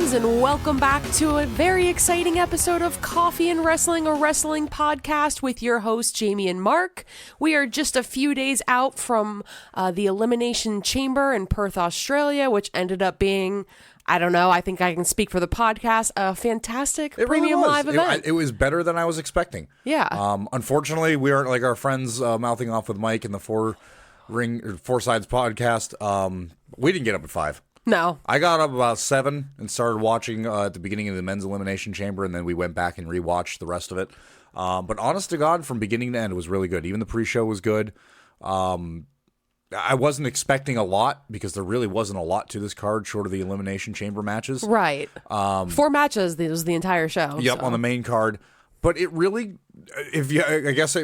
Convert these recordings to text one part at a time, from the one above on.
friends, and welcome back to a very exciting episode of Coffee and Wrestling, a wrestling podcast with your hosts, Jamie and Mark. We are just a few days out from the Elimination Chamber in Perth, Australia, which ended up being, I don't know, I think I can speak for the podcast, a fantastic premium live event. It was better than I was expecting. Yeah. Unfortunately, we aren't like our friends mouthing off with Mike in the Four Sides podcast. We didn't get up at 5. No. I got up about 7 and started watching at the beginning of the men's elimination chamber, and then we went back and rewatched the rest of it. But honest to God, from beginning to end, it was really good. Even the pre-show was good. I wasn't expecting a lot because there really wasn't a lot to this card short of the elimination chamber matches. Right. 4 matches. This was the entire show. Yep, on the main card. But it really, I guess I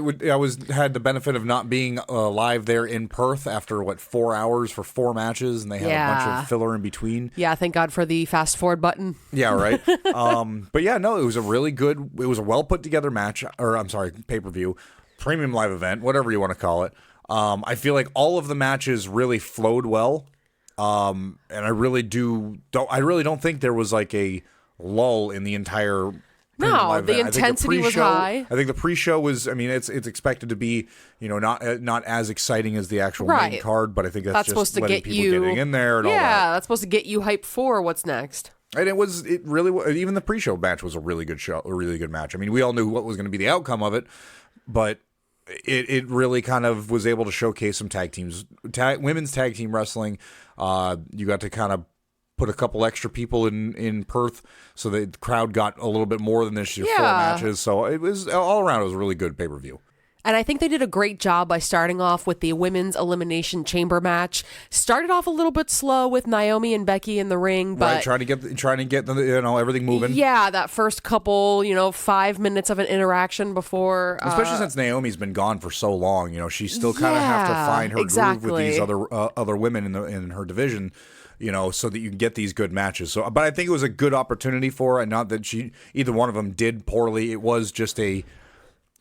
had the benefit of not being live there in Perth after 4 hours for 4 matches, and they had a bunch of filler in between. Yeah, thank God for the fast forward button. Yeah, right. But yeah, no, it was a really good, it was a well put together match, or I'm sorry, pay-per-view, premium live event, whatever you want to call it. I feel like all of the matches really flowed well, and I really don't think there was like a lull in the entire. No, the intensity was high. I think the pre-show was. I mean, it's expected to be, not as exciting as the actual main card, but I think that's just supposed to letting get people you getting in there and all that. Yeah, that's supposed to get you hyped for what's next. And it really even the pre-show match was a really good show, a really good match. I mean, we all knew what was going to be the outcome of it, but it really kind of was able to showcase some women's tag team wrestling. You got to kind of put a couple extra people in Perth, so the crowd got a little bit more than this year, 4 matches. So it was all around. It was a really good pay-per-view. And I think they did a great job by starting off with the women's elimination chamber match. Started off a little bit slow with Naomi and Becky in the ring, but trying to get everything moving. Yeah, that first couple 5 minutes of an interaction before, especially since Naomi's been gone for so long. She still kind of have to find her groove with these other women in her division. So that you can get these good matches. So, but I think it was a good opportunity for her. Not that either one of them did poorly. It was just a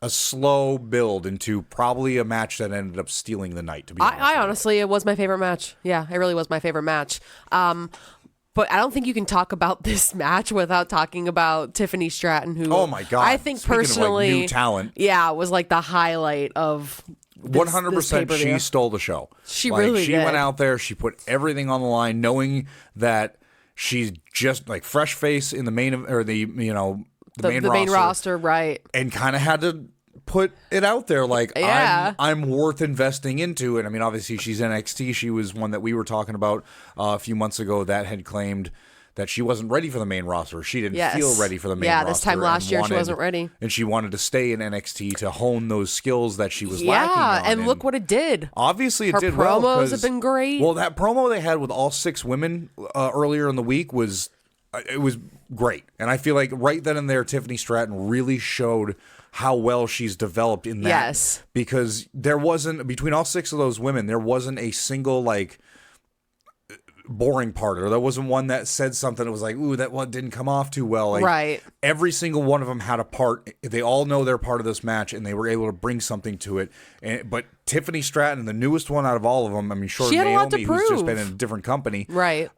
slow build into probably a match that ended up stealing the night. To be honest, I honestly, it was my favorite match. Yeah, it really was my favorite match. But I don't think you can talk about this match without talking about Tiffany Stratton, who, oh my God, I think speaking personally, of new talent, was like the highlight of. 100% she stole the show. She really did. Went out there, she put everything on the line, knowing that she's just like fresh face in the main main roster, right? And kind of had to put it out there like I'm worth investing into. And I mean, obviously she's NXT. She was one that we were talking about a few months ago that had claimed that she wasn't ready for the main roster. She didn't feel ready for the main roster. Yeah, this time last year she wasn't ready. And she wanted to stay in NXT to hone those skills that she was lacking on. And look what it did. Obviously it did well. Her promos have been great. Well, that promo they had with all 6 women earlier in the week was great. And I feel like right then and there, Tiffany Stratton really showed how well she's developed in that. Yes. Because there wasn't, between all 6 of those women, there wasn't a single boring part, or there wasn't one that said something that was like, ooh, that one didn't come off too well. Right. Every single one of them had a part. They all know they're part of this match, and they were able to bring something to it. But Tiffany Stratton, the newest one out of all of them, I mean, short of Naomi, who's just been in a different company. Right.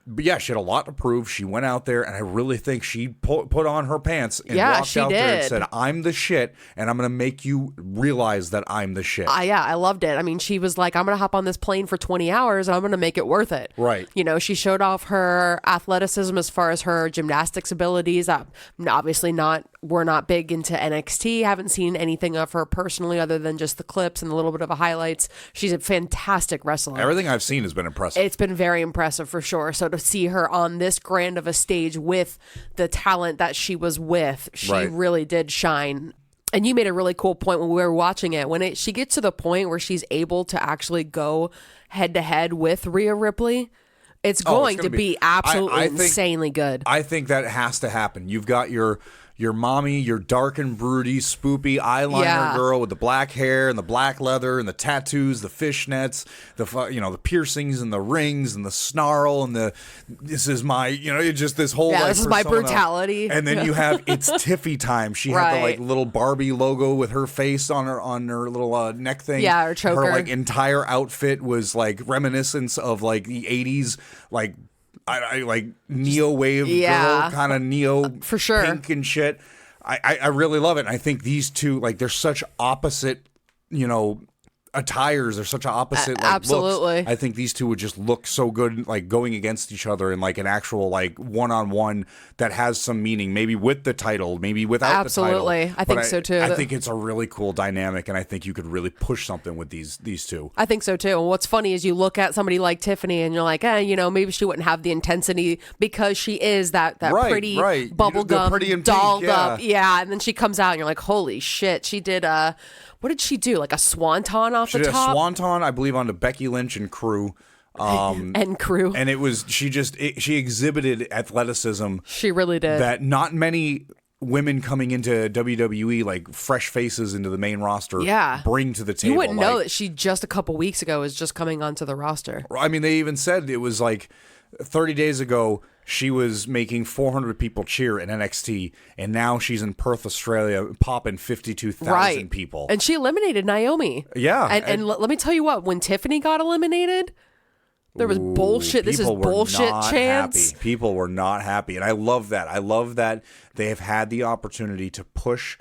But yeah, she had a lot to prove. She went out there, and I really think she put on her pants and walked out there and said, I'm the shit, and I'm going to make you realize that I'm the shit. I loved it. I mean, she was like, I'm going to hop on this plane for 20 hours, and I'm going to make it worth it. Right. She showed off her athleticism as far as her gymnastics abilities. Obviously we're not big into NXT. Haven't seen anything of her personally other than just the clips and a little bit of highlights. She's a fantastic wrestler. Everything I've seen has been impressive. It's been very impressive for sure. So to see her on this grand of a stage with the talent that she was with, she really did shine. And you made a really cool point when we were watching it. When she gets to the point where she's able to actually go head to head with Rhea Ripley, it's going to be absolutely insanely good. I think that has to happen. You've got your mommy, your dark and broody, spoopy eyeliner girl with the black hair and the black leather and the tattoos, the fishnets, the piercings and the rings and the snarl and this is my, just this whole this is my brutality. And then you have it's Tiffy time. She had the little Barbie logo with her face on her little neck thing. Yeah, her choker. Her entire outfit was reminiscence of the 80s I like neo wave Yeah. girl, kind of neo For sure. pink and shit. I really love it. And I think these two, like, they're such opposite, attires. They're such opposite absolutely looks. I think these two would just look so good, like, going against each other in like an actual like one-on-one that has some meaning, maybe with the title, maybe without the title. I think so too. I think it's a really cool dynamic, and I think you could really push something with these two. I think so too. And what's funny is you look at somebody like Tiffany and you're like, maybe she wouldn't have the intensity because she is that pretty bubblegum, pretty and dolled pink, up. Yeah. And then she comes out and you're like, holy shit. She did what did she do? Like a swanton off the top? She did a swanton, I believe, onto Becky Lynch and crew. And crew. And it was, she exhibited athleticism. She really did. That not many women coming into WWE, like fresh faces into the main roster, bring to the table. You wouldn't know that she just a couple weeks ago was just coming onto the roster. I mean, they even said it was like 30 days ago, she was making 400 people cheer in NXT, and now she's in Perth, Australia, popping 52,000 people. And she eliminated Naomi. Yeah. And let me tell you what, when Tiffany got eliminated, there was bullshit. This is bullshit chants. People were not happy. And I love that. I love that they have had the opportunity to push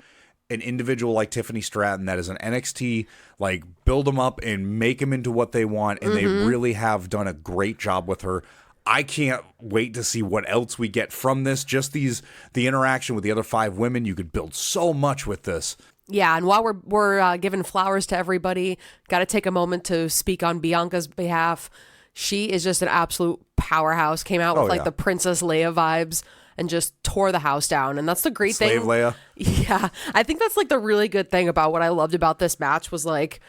an individual like Tiffany Stratton that is an NXT, like, build them up and make them into what they want. And they really have done a great job with her. I can't wait to see what else we get from this. Just the interaction with the other 5 women. You could build so much with this. Yeah, and while we're giving flowers to everybody, got to take a moment to speak on Bianca's behalf. She is just an absolute powerhouse. Came out with the Princess Leia vibes and just tore the house down. And that's the great thing. Slave Leia. Yeah, I think that's like the really good thing about what I loved about this match was like,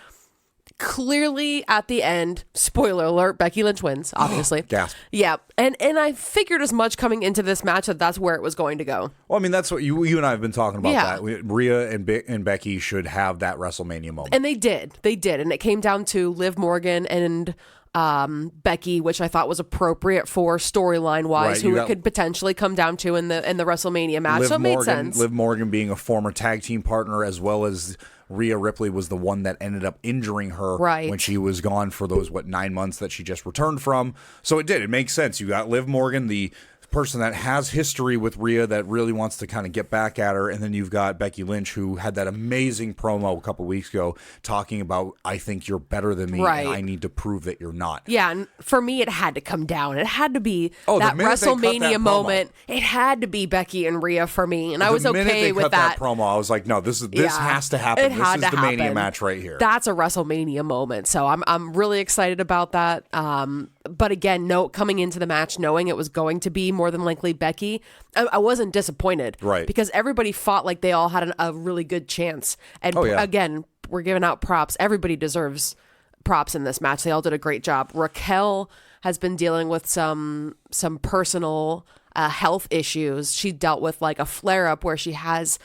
clearly at the end, spoiler alert, Becky Lynch wins, obviously. Gasp. Yeah. And I figured as much coming into this match that's where it was going to go. Well, I mean, that's what you and I have been talking about. Yeah. That Rhea and Becky should have that WrestleMania moment. And they did. And it came down to Liv Morgan and Becky, which I thought was appropriate for storyline wise, who it could potentially come down to in the WrestleMania match. So it made sense. Liv Morgan being a former tag team partner, as well as Rhea Ripley was the one that ended up injuring her when she was gone for those 9 months that she just returned from. So it makes sense. You got Liv Morgan, the person that has history with Rhea that really wants to kind of get back at her, and then you've got Becky Lynch, who had that amazing promo a couple weeks ago talking about, I think you're better than me, and I need to prove that you're not. Yeah, and for me, it had to come down. It had to be that WrestleMania moment. It had to be Becky and Rhea for me, and I was okay with that promo. I was like, no, this has to happen. This is the Mania match right here. That's a WrestleMania moment, so I'm really excited about that. But again, coming into the match, knowing it was going to be more than likely Becky, I wasn't disappointed. Right. Because everybody fought like they all had a really good chance. And again, we're giving out props. Everybody deserves props in this match. They all did a great job. Raquel has been dealing with some personal health issues. She dealt with like a flare-up where she has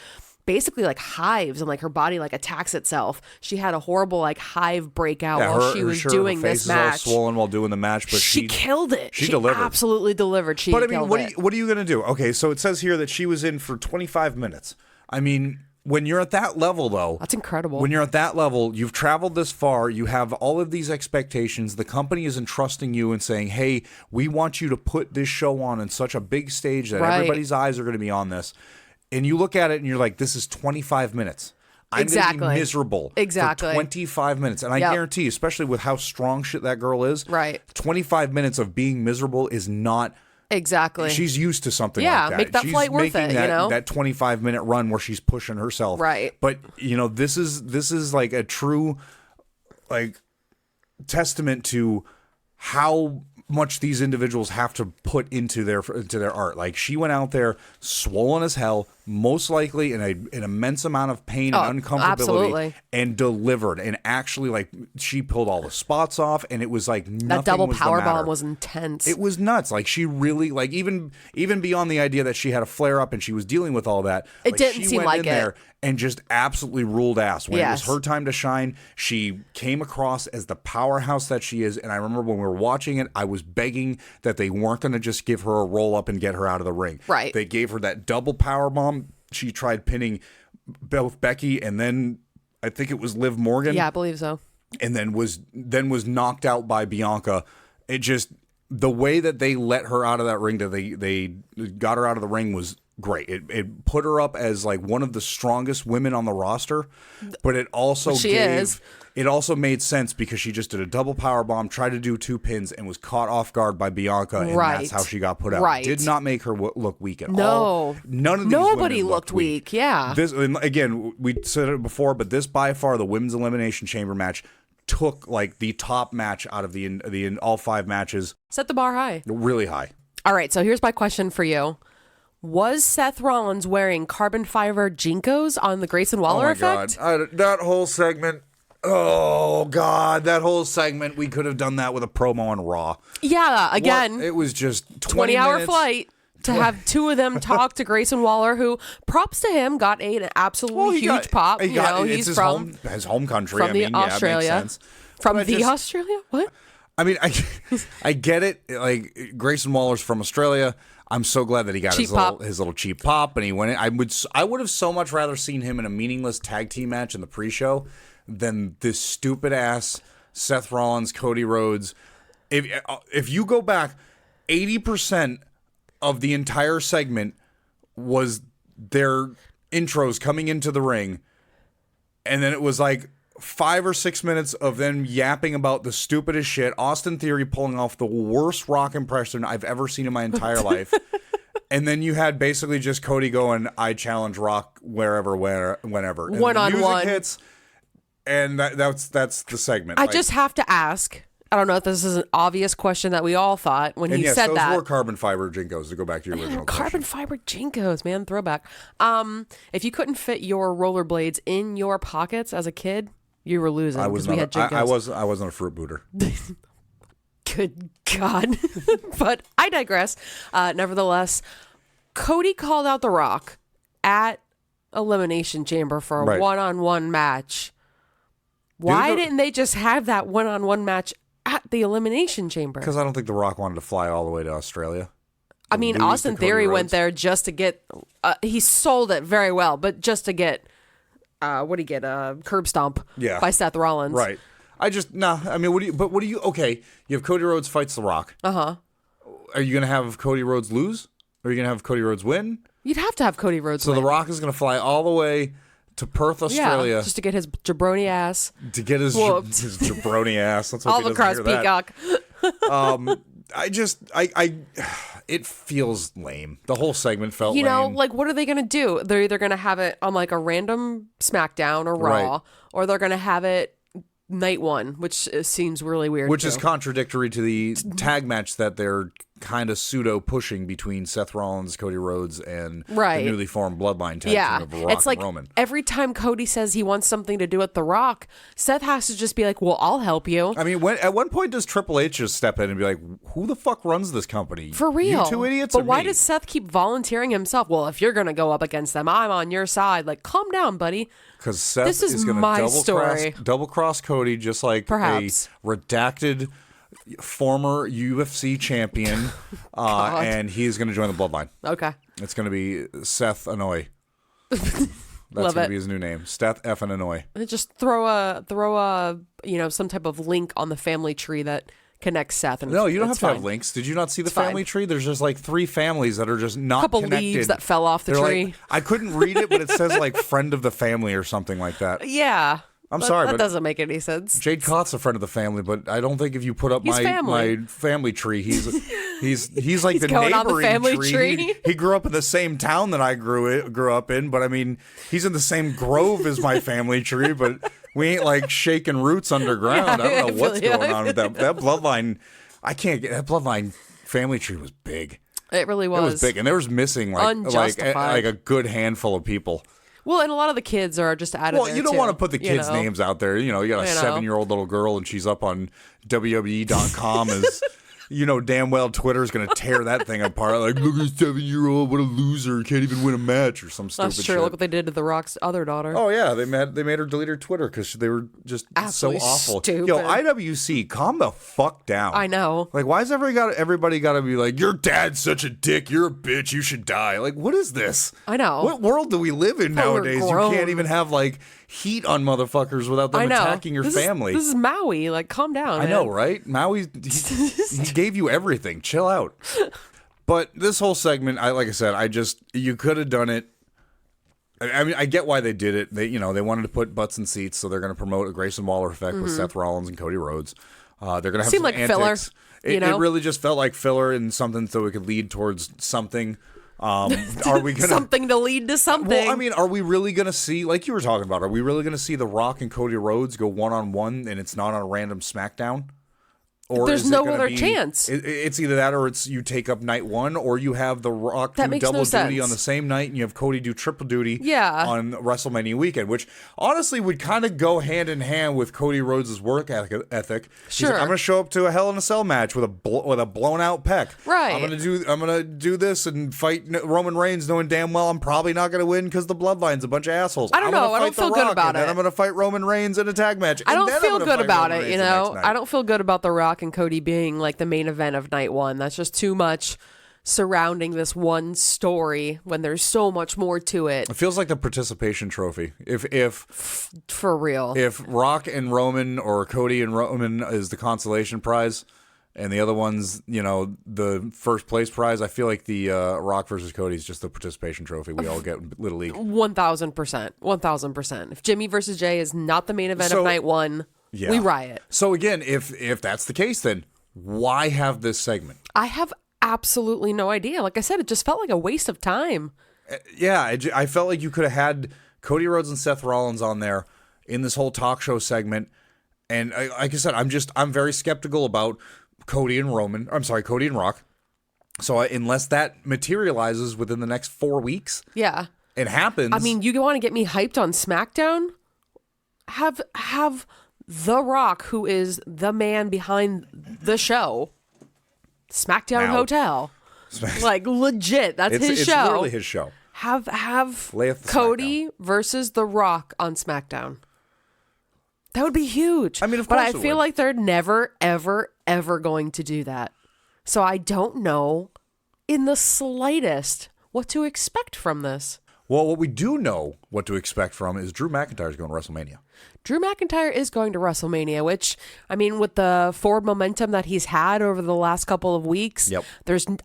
basically like hives and like her body like attacks itself. She had a horrible like hive breakout while she was doing this match. All swollen while doing the match, but she killed it. She delivered. Absolutely delivered. But I mean, what are you going to do? Okay, so it says here that she was in for 25 minutes. I mean, when you're at that level, though, that's incredible. When you're at that level, you've traveled this far, you have all of these expectations. The company is entrusting you and saying, hey, we want you to put this show on in such a big stage that everybody's eyes are going to be on this. And you look at it and you're like, this is 25 minutes. I'm going to be miserable for 25 minutes. And I guarantee, especially with how strong shit that girl is, 25 minutes of being miserable is not... Exactly. She's used to something like that. Make that flight worth it, that 25-minute run where she's pushing herself. Right. But, this is like a true like testament to how much these individuals have to put into their art. Like, she went out there swollen as hell, most likely in an immense amount of pain and uncomfortability, and delivered. And actually, like, she pulled all the spots off, and it was like nothing. That double powerbomb was intense. It was nuts. Like, she really, like, even beyond the idea that she had a flare up and she was dealing with all that, it didn't seem like it. There and just absolutely ruled ass. When it was her time to shine, she came across as the powerhouse that she is. And I remember when we were watching it, I was begging that they weren't going to just give her a roll up and get her out of the ring. Right. They gave her that double powerbomb. She tried pinning both Becky and then I think it was Liv Morgan. Yeah, I believe so. And then was knocked out by Bianca. It just... the way that they let her out of that ring, that they got her out of the ring, was great. It put her up as like one of the strongest women on the roster, but it also it also made sense because she just did a double power bomb, tried to do 2 pins, and was caught off guard by Bianca, and that's how she got put out. Right. Did not make her look weak at all. None of these nobody looked weak. Yeah. This, and again, we said it before, but this by far, the women's elimination chamber match, took like the top match out of the all 5 matches. Set the bar high. Really high. All right, so here's my question for you. Was Seth Rollins wearing carbon fiber Jinkos on the Grayson Waller effect? God. That whole segment. Oh, God. That whole segment, we could have done that with a promo on Raw. Yeah, again. It was just 20-hour flight to have 2 of them talk to Grayson Waller, who, props to him, got an absolutely huge pop. He's from his home country. From Australia. Yeah, makes sense. From Australia? What? I mean, I get it. Like, Grayson Waller's from Australia. I'm so glad that he got his little cheap pop, and he went in. I would have so much rather seen him in a meaningless tag team match in the pre-show than this stupid ass Seth Rollins, Cody Rhodes. If you go back, 80% of the entire segment was their intros coming into the ring, and then it was like 5 or 6 minutes of them yapping about the stupidest shit. Austin Theory pulling off the worst Rock impression I've ever seen in my entire life. And then you had basically just Cody going, I challenge Rock wherever, whenever. And One-on-one. The music hits, and that's the segment. I just have to ask. I don't know if this is an obvious question that we all thought when he said that. Those were carbon fiber Jinkos, to go back to your original question. Carbon fiber Jinkos, man, throwback. If you couldn't fit your rollerblades in your pockets as a kid, you were losing because we had Jinkos. I wasn't a fruit booter. Good God. But I digress. Nevertheless, Cody called out The Rock at Elimination Chamber for a one-on-one match. Why didn't they just have that one-on-one match at the Elimination Chamber? Because I don't think The Rock wanted to fly all the way to Australia. I mean, Austin Theory went there just to get... he sold it very well, but just to get... what do you get? Curb stomp by Seth Rollins. Right. I mean, okay, you have Cody Rhodes fights The Rock. Uh-huh. Are you going to have Cody Rhodes lose? Or are you going to have Cody Rhodes win? You'd have to have Cody Rhodes win. So The Rock is going to fly all the way to Perth, Australia. Just to get his jabroni ass. To get his jabroni ass. Let's hope all across Peacock. It feels lame. The whole segment felt lame. You know, like, what are they going to do? They're either going to have it on, like, a random SmackDown or Raw, or they're going to have it night one, which seems really weird. Which is contradictory to the tag match that they're kind of pseudo pushing between Seth Rollins, Cody Rhodes, and the newly formed Bloodline tag team of Rock and Roman. Every time Cody says he wants something to do with The Rock, Seth has to just be like, well, I'll help you. I mean, at one point does Triple H just step in and be like, who the fuck runs this company? For real. You two idiots. But why does Seth keep volunteering himself? Well, if you're going to go up against them, I'm on your side. Like, calm down, buddy. Because Seth is going to double cross Cody, just like a redacted former UFC champion, and he's going to join the Bloodline. Okay. It's going to be Seth Anoy. That's going to be his new name, Seth F. and Anoy. Just throw a some type of link on the family tree that connects Seth. And no, you don't have to have links. Did you not see the family tree? There's just like 3 families that are just not connected. A couple leaves that fell off the tree. Like, I couldn't read it, but it says like friend of the family or something like that. Yeah. I'm sorry, that doesn't make any sense. Jade Cott's a friend of the family, but I don't think if you put up my family tree, he's like the neighboring tree. He grew up in the same town that I grew up in, but I mean, he's in the same grove as my family tree, but we ain't like shaking roots underground. I don't know what's going on with that bloodline. That bloodline family tree was big. It really was. It was big, and there was missing like a good handful of people. Well, and a lot of the kids are just added. Well, you don't want to put the kids' names out there. You got a 7-year-old little girl, and she's up on WWE.com as damn well Twitter's going to tear that thing apart. Like, look at 7-year-old, what a loser, can't even win a match or some stupid shit. That's true. Look what they did to The Rock's other daughter. Oh yeah, they made her delete her Twitter because they were just absolutely so awful. Stupid. Yo, IWC, calm the fuck down. I know. Like, why is everybody got to be like, your dad's such a dick, you're a bitch, you should die? Like, what is this? I know. What world do we live in nowadays? You can't even have like, heat on motherfuckers without them attacking your family. This is Maui. Like, calm down. I know, right? Maui, he gave you everything. Chill out. But this whole segment, like I said, you could have done it. I mean, I get why they did it. They wanted to put butts in seats, so they're going to promote a Grayson Waller effect with Seth Rollins and Cody Rhodes. They're going to have some like antics. Filler. It really just felt like filler and something so it could lead towards something. Are we gonna something to lead to something? Well, I mean, are we really going to see, like you were talking about, are we really going to see The Rock and Cody Rhodes go one-on-one and it's not on a random SmackDown? Or there's no other chance. It's either that or it's you take up night one, or you have The Rock do double duty on the same night and you have Cody do triple duty on WrestleMania weekend, which honestly would kind of go hand in hand with Cody Rhodes' work ethic. Sure. I'm going to show up to a Hell in a Cell match with a blown out pec. Right. I'm going to do this and fight Roman Reigns knowing damn well I'm probably not going to win because the Bloodline's a bunch of assholes. I don't know. I don't feel good about it. And I'm going to fight Roman Reigns in a tag match. I don't feel good about it, you know? I don't feel good about The Rock and Cody being like the main event of night one. That's just too much surrounding this one story when there's so much more to it. It feels like the participation trophy. If for real. If Rock and Roman or Cody and Roman is the consolation prize and the other one's, the first place prize, I feel like the Rock versus Cody is just the participation trophy we all get in Little League. 1,000%. 1,000%. If Jimmy versus Jay is not the main event of night one, we riot. So again, if that's the case, then why have this segment? I have absolutely no idea. Like I said, it just felt like a waste of time. Yeah, I felt like you could have had Cody Rhodes and Seth Rollins on there in this whole talk show segment. And like I said, I'm very skeptical about Cody and Rock. So unless that materializes within the next 4 weeks, it happens. I mean, you want to get me hyped on SmackDown? Have The Rock, who is the man behind the show, SmackDown Hotel, like legit, that's his show. It's literally his show. Have Cody versus The Rock on SmackDown. That would be huge. I mean, of course, but I feel like they're never, ever, ever going to do that. So I don't know in the slightest what to expect from this. Well, what we do know what to expect from is Drew McIntyre's going to WrestleMania. Drew McIntyre is going to WrestleMania, which, I mean, with the forward momentum that he's had over the last couple of weeks,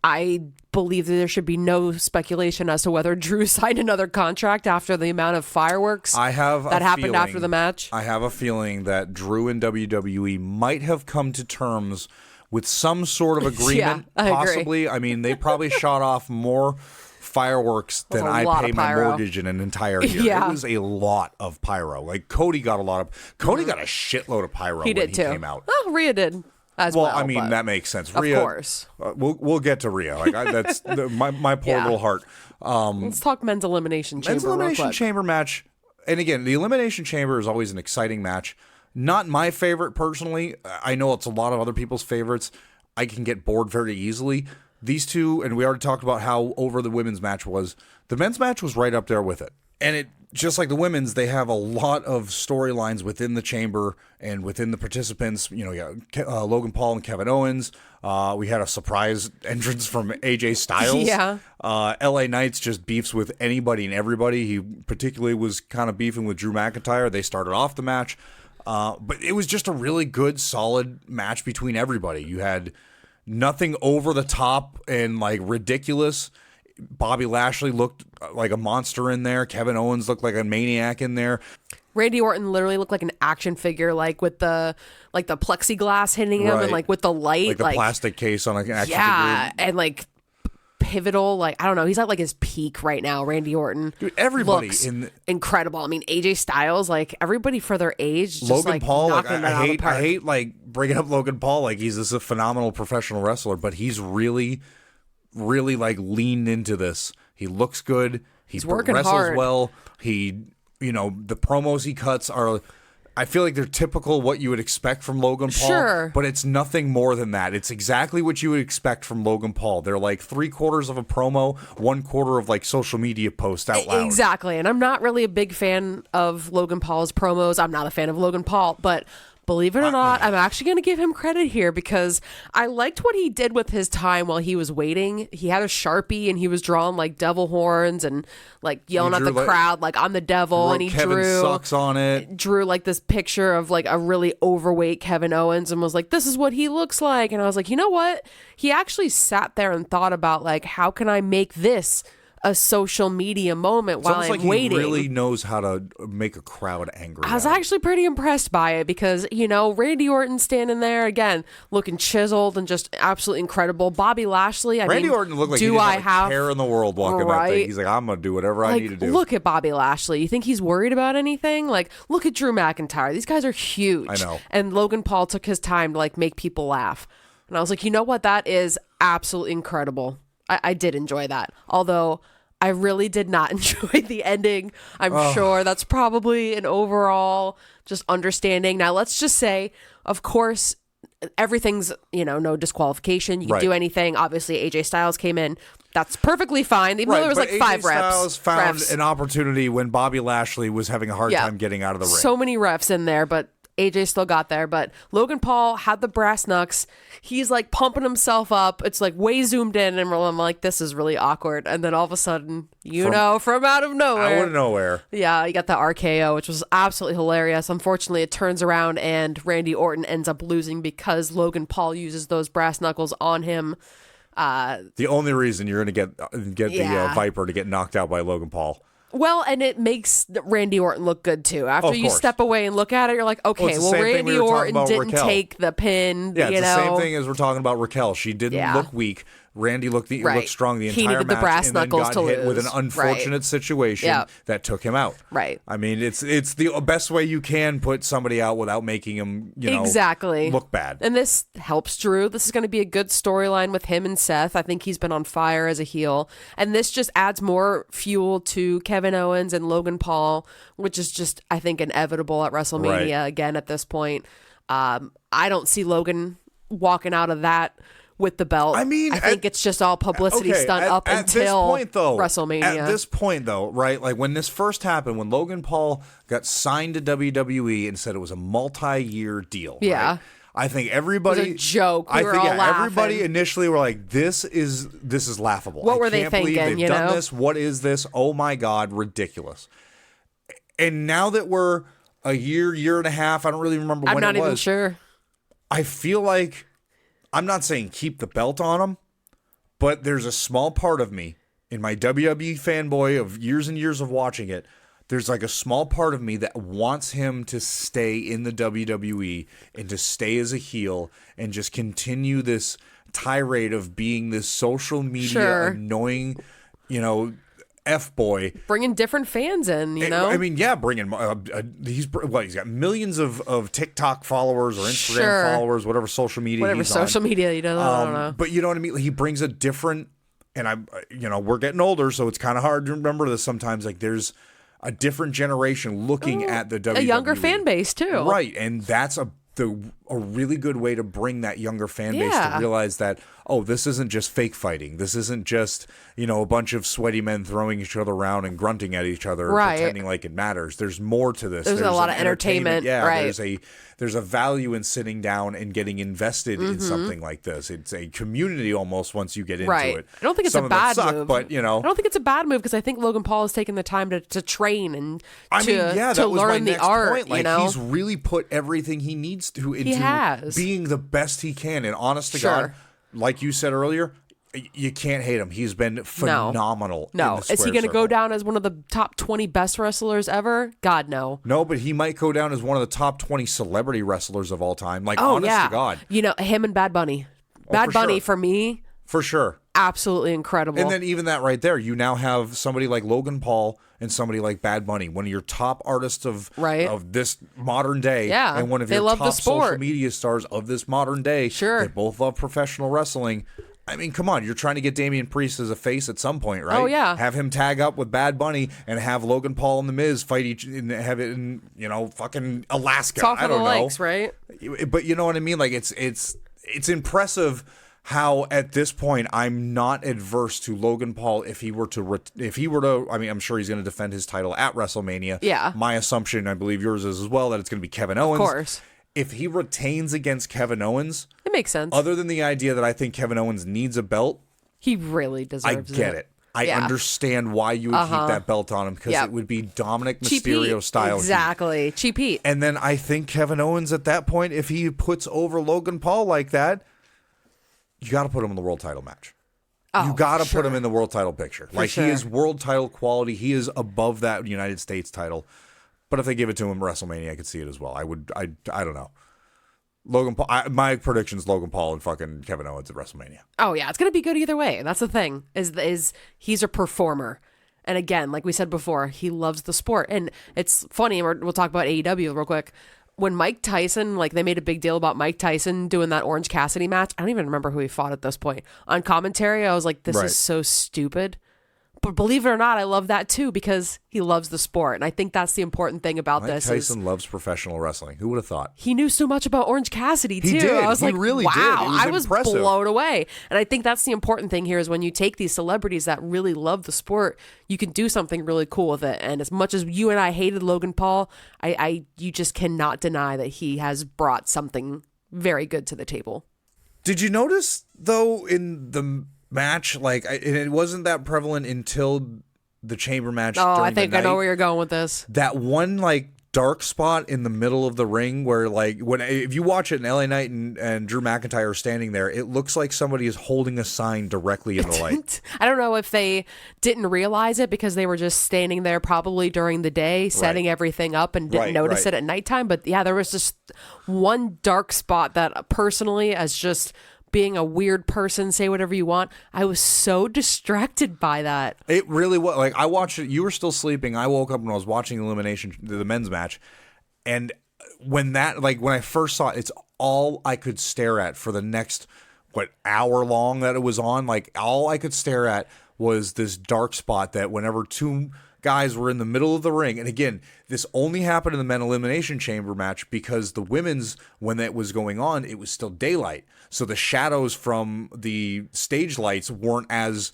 I believe that there should be no speculation as to whether Drew signed another contract after the amount of fireworks that happened after the match. I have a feeling that Drew and WWE might have come to terms with some sort of agreement, possibly. Agree. I mean, they probably shot off more fireworks than I pay my mortgage in an entire year. It was a lot of pyro. Like Cody got a shitload of pyro when he came out. Oh, Rhea did as well. I mean, that makes sense. Of course. We'll get to Rhea. Like that's my poor little heart. Let's talk men's elimination chamber. Men's elimination chamber match. And again, the elimination chamber is always an exciting match. Not my favorite personally. I know it's a lot of other people's favorites. I can get bored very easily. These two, and we already talked about how over the women's match was. The men's match was right up there with it. And it, just like the women's, they have a lot of storylines within the chamber and within the participants. Logan Paul and Kevin Owens. We had a surprise entrance from AJ Styles. LA Knight's just beefs with anybody and everybody. He particularly was kind of beefing with Drew McIntyre. They started off the match. But it was just a really good, solid match between everybody. You had nothing over the top and like ridiculous. Bobby Lashley looked like a monster in there. Kevin Owens looked like a maniac in there. Randy Orton literally looked like an action figure, like with the plexiglass hitting him and like with the light, like the plastic case on an action figure. And like pivotal, like I don't know, he's at like his peak right now. Randy Orton, dude, everybody looks incredible. I mean, AJ Styles, like everybody for their age, just Logan like Paul, knocking I hate like bringing up Logan Paul, like he's just a phenomenal professional wrestler, but he's really like leaned into this. He looks good. He's working wrestles hard. Well. He, the promos he cuts are, I feel like they're typical what you would expect from Logan Paul. Sure. But it's nothing more than that. It's exactly what you would expect from Logan Paul. They're like 3/4 of a promo, 1/4 of like social media post out loud. Exactly. And I'm not really a big fan of Logan Paul's promos. I'm not a fan of Logan Paul, but Believe it or not, I'm actually going to give him credit here because I liked what he did with his time while he was waiting. He had a Sharpie and he was drawing like devil horns and like yelling at the crowd like I'm the devil, and he Kevin sucks on it. Drew like this picture of like a really overweight Kevin Owens and was like, this is what he looks like. And I was like, you know what? He actually sat there and thought about like, how can I make this a social media moment while I'm waiting? He really knows how to make a crowd angry. I was actually pretty impressed by it because, Randy Orton standing there again, looking chiseled and just absolutely incredible. Bobby Lashley, Randy Orton looked like he didn't have a care in the world walking that thing. He's like, I'm going to do whatever I need to do. Look at Bobby Lashley. You think he's worried about anything? Like, look at Drew McIntyre. These guys are huge. I know. And Logan Paul took his time to like make people laugh. And I was like, you know what? That is absolutely incredible. I did enjoy that. Although I really did not enjoy the ending. I'm sure that's probably an overall just understanding. Now, let's just say, of course, everything's, no disqualification. You can do anything. Obviously, AJ Styles came in. That's perfectly fine. Even though there was like 5 refs. Styles found an opportunity when Bobby Lashley was having a hard time getting out of the ring. So many refs in there, but AJ still got there. But Logan Paul had the brass knucks. He's like pumping himself up. It's like way zoomed in, and I'm like, this is really awkward. And then all of a sudden, from out of nowhere. Out of nowhere. Yeah, you got the RKO, which was absolutely hilarious. Unfortunately, it turns around and Randy Orton ends up losing because Logan Paul uses those brass knuckles on him. The only reason you're going to get the Viper to get knocked out by Logan Paul. Well, and it makes Randy Orton look good, too. After you step away and look at it, you're like, okay, Randy Orton didn't take the pin. Yeah, it's the same thing as we're talking about Raquel. She didn't look weak. Randy looked strong the entire he needed match, the brass and then knuckles got to hit lose. with an unfortunate situation that took him out. Right. I mean, it's the best way you can put somebody out without making him, look bad. And this helps Drew. This is going to be a good storyline with him and Seth. I think he's been on fire as a heel. And this just adds more fuel to Kevin Owens and Logan Paul, which is just, I think, inevitable at WrestleMania again at this point. I don't see Logan walking out of that with the belt. I mean, I think it's just all publicity stunt up until WrestleMania. At this point, though, right? Like when this first happened, when Logan Paul got signed to WWE and said it was a multi-year deal. Yeah. Right? I think everybody. It was a joke. We were all laughing. Everybody initially were like, "This is laughable." What were they thinking? They've done this. What is this? Oh my God, ridiculous! And now that we're a year and a half, I don't really remember when it was. I'm not even sure. I feel like. I'm not saying keep the belt on him, but there's a small part of me in my WWE fanboy of years and years of watching it. There's like a small part of me that wants him to stay in the WWE and to stay as a heel and just continue this tirade of being this social media annoying, F-boy. Bringing different fans in, I mean, bringing he's got millions of TikTok followers or Instagram followers, whatever social media he's social on. media he does. I don't know. But you know what I mean? He brings a different, and we're getting older, so it's kind of hard to remember this sometimes. Like there's a different generation looking at the WWE. A younger fan base too. Right, and that's a really good way to bring that younger fan base to realize that, this isn't just fake fighting. This isn't just, a bunch of sweaty men throwing each other around and grunting at each other, pretending like it matters. There's more to this. There's a lot of entertainment. Yeah, right. There's a value in sitting down and getting invested in something like this. It's a community almost once you get into it. I don't think it's a bad move. But, I don't think it's a bad move because I think Logan Paul has taken the time to train and to learn the art. Point. He's really put everything he needs to into being the best he can. And honest to God, like you said earlier, you can't hate him. He's been phenomenal. No. Is he going to go down as one of the top 20 best wrestlers ever? God, no. No, but he might go down as one of the top 20 celebrity wrestlers of all time. Like, honest to God. Him and Bad Bunny. Bad Bunny, for me. For sure. Absolutely incredible. And then even that right there, you now have somebody like Logan Paul and somebody like Bad Bunny, one of your top artists of this modern day, and one of your top social media stars of this modern day. Sure. They both love professional wrestling. I mean, come on, you're trying to get Damian Priest as a face at some point, right? Oh, yeah. Have him tag up with Bad Bunny and have Logan Paul and The Miz fight each and have it in, fucking Alaska. It's I don't know. Lakes, right? But you know what I mean? Like it's impressive how at this point I'm not adverse to Logan Paul if he were to I mean, I'm sure he's going to defend his title at WrestleMania. Yeah. My assumption, I believe yours is as well, that it's going to be Kevin Owens. Of course. if he retains against Kevin Owens, it makes sense. Other than the idea that I think Kevin Owens needs a belt, he really deserves it. I get it. I understand why you would keep that belt on him, because it would be Dominic Mysterio style. Exactly. Heat. Cheap heat. And then I think Kevin Owens at that point, if he puts over Logan Paul like that, you got to put him in the world title match. You got to put him in the world title picture. He is world title quality. He is above that United States title. But if they give it to him at WrestleMania, I could see it as well. I don't know. Logan Paul. My prediction is Logan Paul and fucking Kevin Owens at WrestleMania. Oh yeah, it's gonna be good either way. That's the thing. Is he's a performer, and again, like we said before, he loves the sport. And it's funny. We'll talk about AEW real quick. When Mike Tyson, they made a big deal about Mike Tyson doing that Orange Cassidy match. I don't even remember who he fought at this point. On commentary, I was like, this is so stupid. But believe it or not, I love that too, because he loves the sport. And I think that's the important thing about Mike this. Tyson loves professional wrestling. Who would have thought? He knew so much about Orange Cassidy too. He did. I was really wow, did. I was blown away. And I think that's the important thing here is when you take these celebrities that really love the sport, you can do something really cool with it. And as much as you and I hated Logan Paul, you just cannot deny that he has brought something very good to the table. Did you notice though in the match, it wasn't that prevalent until the chamber match. I think I know where you're going with this. That one dark spot in the middle of the ring where if you watch it, and LA Knight and Drew McIntyre are standing there, it looks like somebody is holding a sign directly in the light. I don't know if they didn't realize it because they were just standing there probably during the day setting everything up and didn't notice it at nighttime. But yeah, there was just one dark spot that personally, as just being a weird person, say whatever you want, I was so distracted by that. It really was. I watched it. You were still sleeping. I woke up when I was watching Elimination, the men's match. And when I first saw it, it's all I could stare at for the next, hour long that it was on. All I could stare at was this dark spot that whenever two guys were in the middle of the ring. And again, this only happened in the men elimination chamber match because the women's, when that was going on, it was still daylight. So the shadows from the stage lights weren't as,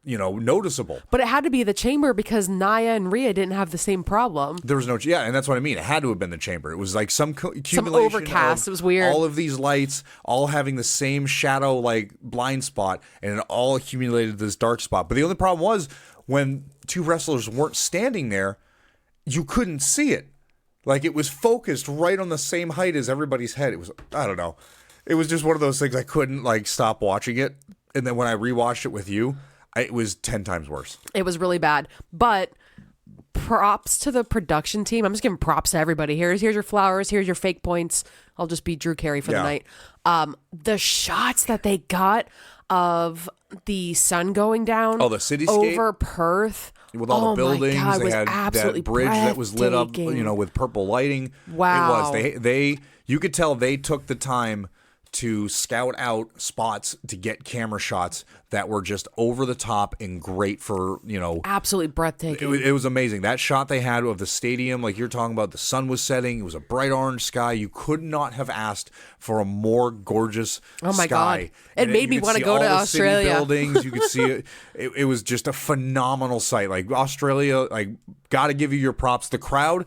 noticeable. But it had to be the chamber because Nia and Rhea didn't have the same problem. There was and that's what I mean. It had to have been the chamber. It was some accumulation, some overcast. It was weird. All of these lights, all having the same shadow, blind spot, and it all accumulated this dark spot. But the only problem was when two wrestlers weren't standing there, you couldn't see it. It was focused right on the same height as everybody's head. It was, I don't know. It was just one of those things I couldn't stop watching it. And then when I rewatched it with you, it was 10 times worse. It was really bad. But props to the production team. I'm just giving props to everybody. Here's your flowers. Here's your fake points. I'll just be Drew Carey for the night. The shots that they got of the sun going down. Oh, the cityscape over Perth. With all the buildings. My God, they had absolutely that bridge that was lit up, with purple lighting. Wow. It was. You could tell they took the time to scout out spots to get camera shots that were just over the top and great for, absolutely breathtaking. It was amazing. That shot they had of the stadium, like you're talking about, the sun was setting. It was a bright orange sky. You could not have asked for a more gorgeous sky. God. It made me want to go to Australia. Buildings. You could see it. It was just a phenomenal sight. Australia, got to give you your props. The crowd,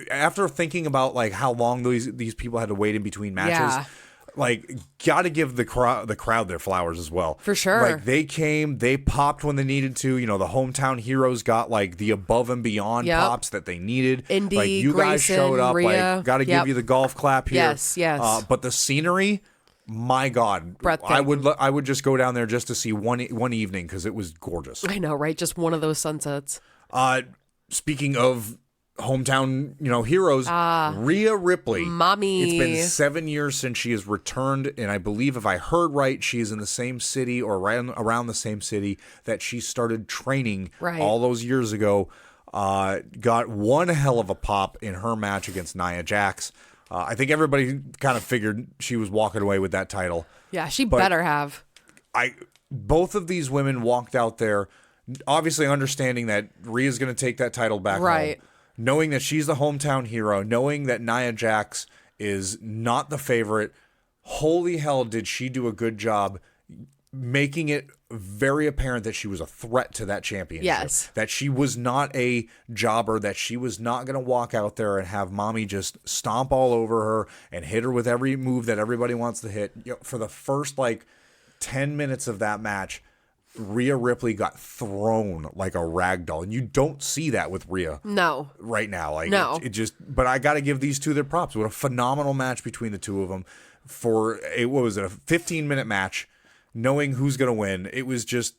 after thinking about how long these people had to wait in between matches, got to give the crowd their flowers as well. For sure. They came, they popped when they needed to. The hometown heroes got the above and beyond pops that they needed. Indy, you Grayson, guys showed up. Rhea. Got to give you the golf clap here. Yes. But the scenery, my God, breathtaking. I would just go down there just to see one evening because it was gorgeous. I know, right? Just one of those sunsets. Speaking of hometown, heroes, Rhea Ripley. Mommy. It's been 7 years since she has returned, and I believe, if I heard right, she is in the same city or right around the same city that she started training all those years ago. Got one hell of a pop in her match against Nia Jax. I think everybody kind of figured she was walking away with that title. Yeah, she better have. Both of these women walked out there, obviously understanding that Rhea's going to take that title back home. Knowing that she's the hometown hero, knowing that Nia Jax is not the favorite. Holy hell, did she do a good job making it very apparent that she was a threat to that championship. Yes. That she was not a jobber, that she was not going to walk out there and have mommy just stomp all over her and hit her with every move that everybody wants to hit. For the first 10 minutes of that match, Rhea Ripley got thrown like a rag doll, and you don't see that with Rhea. No. Right now. No. It just, but I got to give these two their props. What a phenomenal match between the two of them for a 15-minute match. Knowing who's going to win, it was just,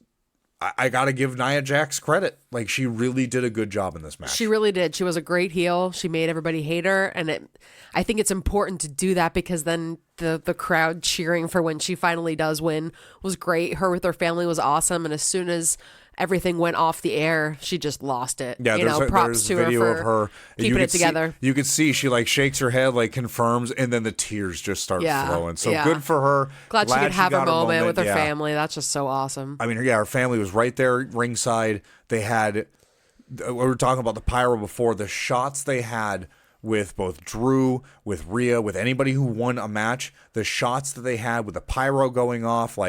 I got to give Nia Jax credit. She really did a good job in this match. She really did. She was a great heel. She made everybody hate her. And I think it's important to do that because then the crowd cheering for when she finally does win was great. Her with her family was awesome. And as soon as everything went off the air, she just lost it. Yeah, props to her for keeping it together. You could see she shakes her head, confirms, and then the tears just start flowing. So good for her. Glad she could have a moment with her family. That's just so awesome. I mean, her family was right there ringside. They had, we were talking about the pyro before, the shots they had with both Drew, with Rhea, with anybody who won a match, the shots that they had with the pyro going off,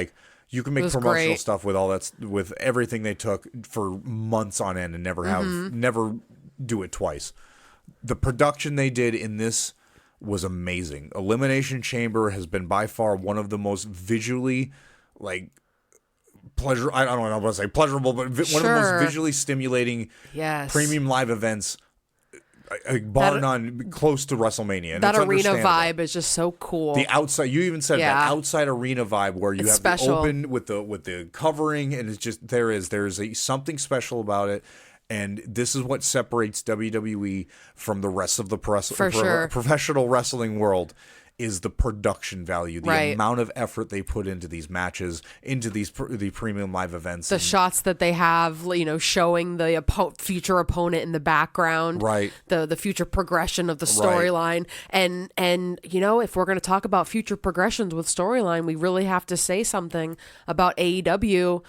you can make promotional stuff with all that, with everything they took for months on end and never do it twice. The production they did in this was amazing. Elimination Chamber has been by far one of the most visually, pleasure. I don't know what to say pleasurable, but one of the most visually stimulating premium live events. Bar none, close to WrestleMania. And that arena vibe is just so cool. The outside, you even said that outside arena vibe where you have special. The open with the covering, and it's just there's something special about it. And this is what separates WWE from the rest of the professional wrestling world. Is the production value, the amount of effort they put into these matches, into the premium live events. The shots that they have, showing the future opponent in the background. Right. The future progression of the storyline. Right. And if we're going to talk about future progressions with storyline, we really have to say something about AEW.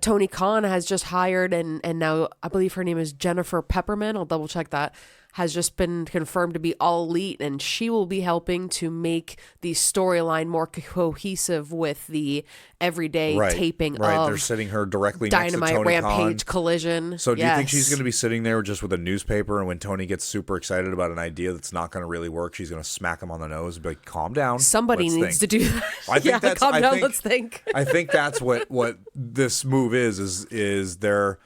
Tony Khan has just hired, and now I believe her name is Jennifer Pepperman. I'll double check that. Has just been confirmed to be All Elite, and she will be helping to make the storyline more cohesive with the everyday taping of They're sitting her directly Dynamite, next to Tony Rampage, Khan. Collision. So do you think she's going to be sitting there just with a newspaper, and when Tony gets super excited about an idea that's not going to really work, she's going to smack him on the nose and be like, calm down. Let's needs to do that. I think that's, calm down, let's think. I think that's what this move is they're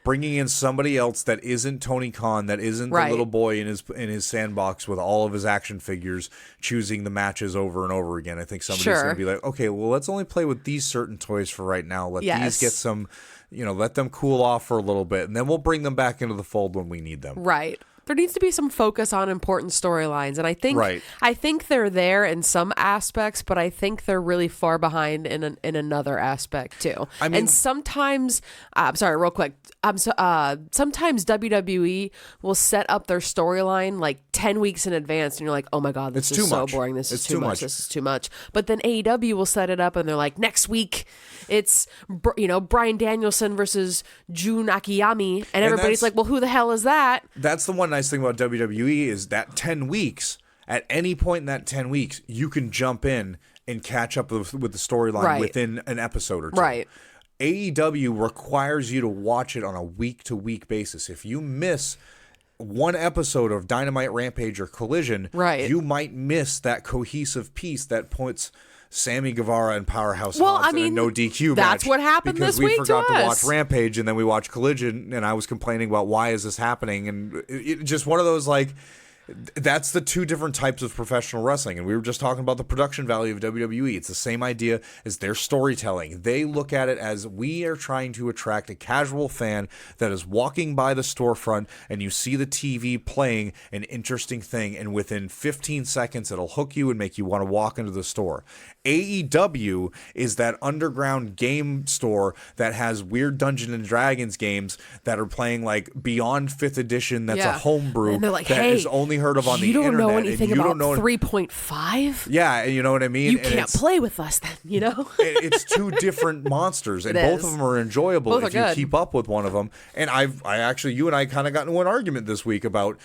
bringing in somebody else that isn't Tony Khan, that isn't the little boy in his sandbox with all of his action figures, choosing the matches over and over again. I think somebody's going to be like, okay, well, let's only play with these certain toys for right now. Let these get some, let them cool off for a little bit, and then we'll bring them back into the fold when we need them. Right. There needs to be some focus on important storylines, and I think they're there in some aspects, but I think they're really far behind in another aspect too. I mean, and sometimes, real quick, sometimes WWE will set up their storyline 10 weeks in advance, and you're like, oh my god, this is so boring. This is too much. This is too much. But then AEW will set it up, and they're like, next week it's Bryan Danielson versus Jun Akiyami, and everybody's like, well, who the hell is that? That's the one nice thing about WWE is that 10 weeks, at any point in that 10 weeks, you can jump in and catch up with the storyline within an episode or two. Right. AEW requires you to watch it on a week-to-week basis. If you miss one episode of Dynamite, Rampage, or Collision, you might miss that cohesive piece that puts Sammy Guevara and Powerhouse Hobbs in a no DQ match. That's what happened this week to us. Because we forgot to watch Rampage, and then we watched Collision, and I was complaining about why is this happening, and it just one of those that's the two different types of professional wrestling. And we were just talking about the production value of WWE. It's the same idea as their storytelling. They look at it as we are trying to attract a casual fan that is walking by the storefront, and you see the TV playing an interesting thing, and within 15 seconds it'll hook you and make you want to walk into the store. AEW is that underground game store that has weird Dungeons and Dragons games that are playing Beyond 5th Edition that's a homebrew that is only heard of on the internet. You don't know anything about 3.5? Yeah, you know what I mean? You can't play with us then, It's two different monsters, and both of them are enjoyable if you keep up with one of them. And you and I kind of got into an argument this week about,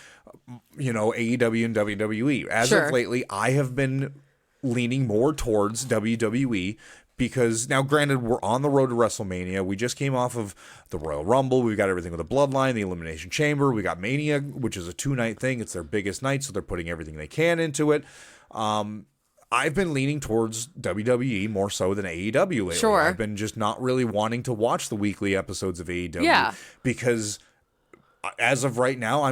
AEW and WWE. As of lately, I have been leaning more towards WWE because now, granted, we're on the road to WrestleMania. We just came off of the Royal Rumble. We've got everything with the Bloodline, the Elimination Chamber. We got Mania, which is a 2-night thing. It's their biggest night, so they're putting everything they can into it. I've been leaning towards WWE more so than AEW lately. Sure. I've been just not really wanting to watch the weekly episodes of AEW because as of right now,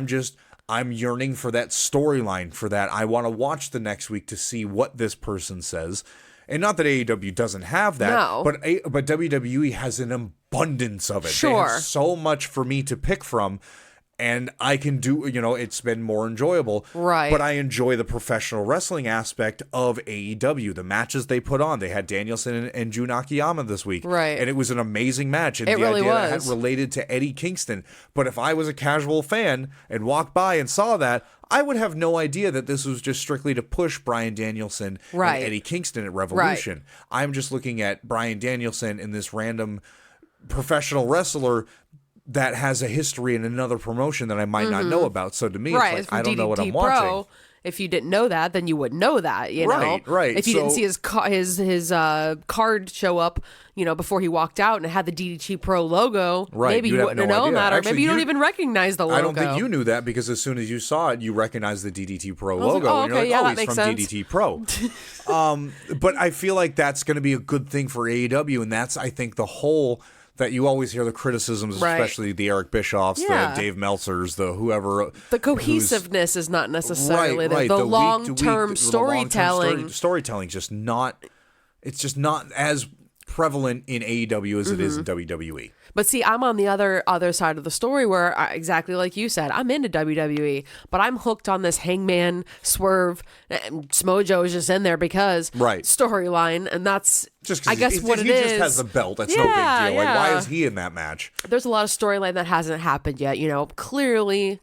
I'm yearning for that storyline, for that. I want to watch the next week to see what this person says. And not that AEW doesn't have that, but WWE has an abundance of it. Sure. They have so much for me to pick from. And I can do, it's been more enjoyable. Right. But I enjoy the professional wrestling aspect of AEW. The matches they put on. They had Danielson and Jun Akiyama this week. Right. And it was an amazing match. And it the really idea was. that had related to Eddie Kingston. But if I was a casual fan and walked by and saw that, I would have no idea that this was just strictly to push Bryan Danielson and Eddie Kingston at Revolution. Right. I'm just looking at Bryan Danielson and this random professional wrestler that has a history in another promotion that I might not know about. So to me, it's like, I don't know what I'm watching. If you didn't know that, then you would know that, you know? Right. If you didn't see his card show up, before he walked out and it had the DDT Pro logo, maybe you wouldn't have known that, or maybe you don't even recognize the logo. I don't think you knew that because as soon as you saw it, you recognized the DDT Pro logo. Like, and you're like, he's from sense. DDT Pro. But I feel like that's going to be a good thing for AEW, and that's, I think, the whole... that you always hear the criticisms, especially the Eric Bischoffs, the Dave Meltzers, the whoever. The cohesiveness is not necessarily there. The long-term storytelling. Storytelling just not. It's just not as prevalent in AEW as it is in WWE. But see, I'm on the other side of the story where, exactly like you said, I'm into WWE, but I'm hooked on this Hangman Swerve. And Smojo is just in there because storyline, and that's just I guess what it is. He just has the belt. That's no big deal. Like, why is he in that match? There's a lot of storyline that hasn't happened yet. Clearly,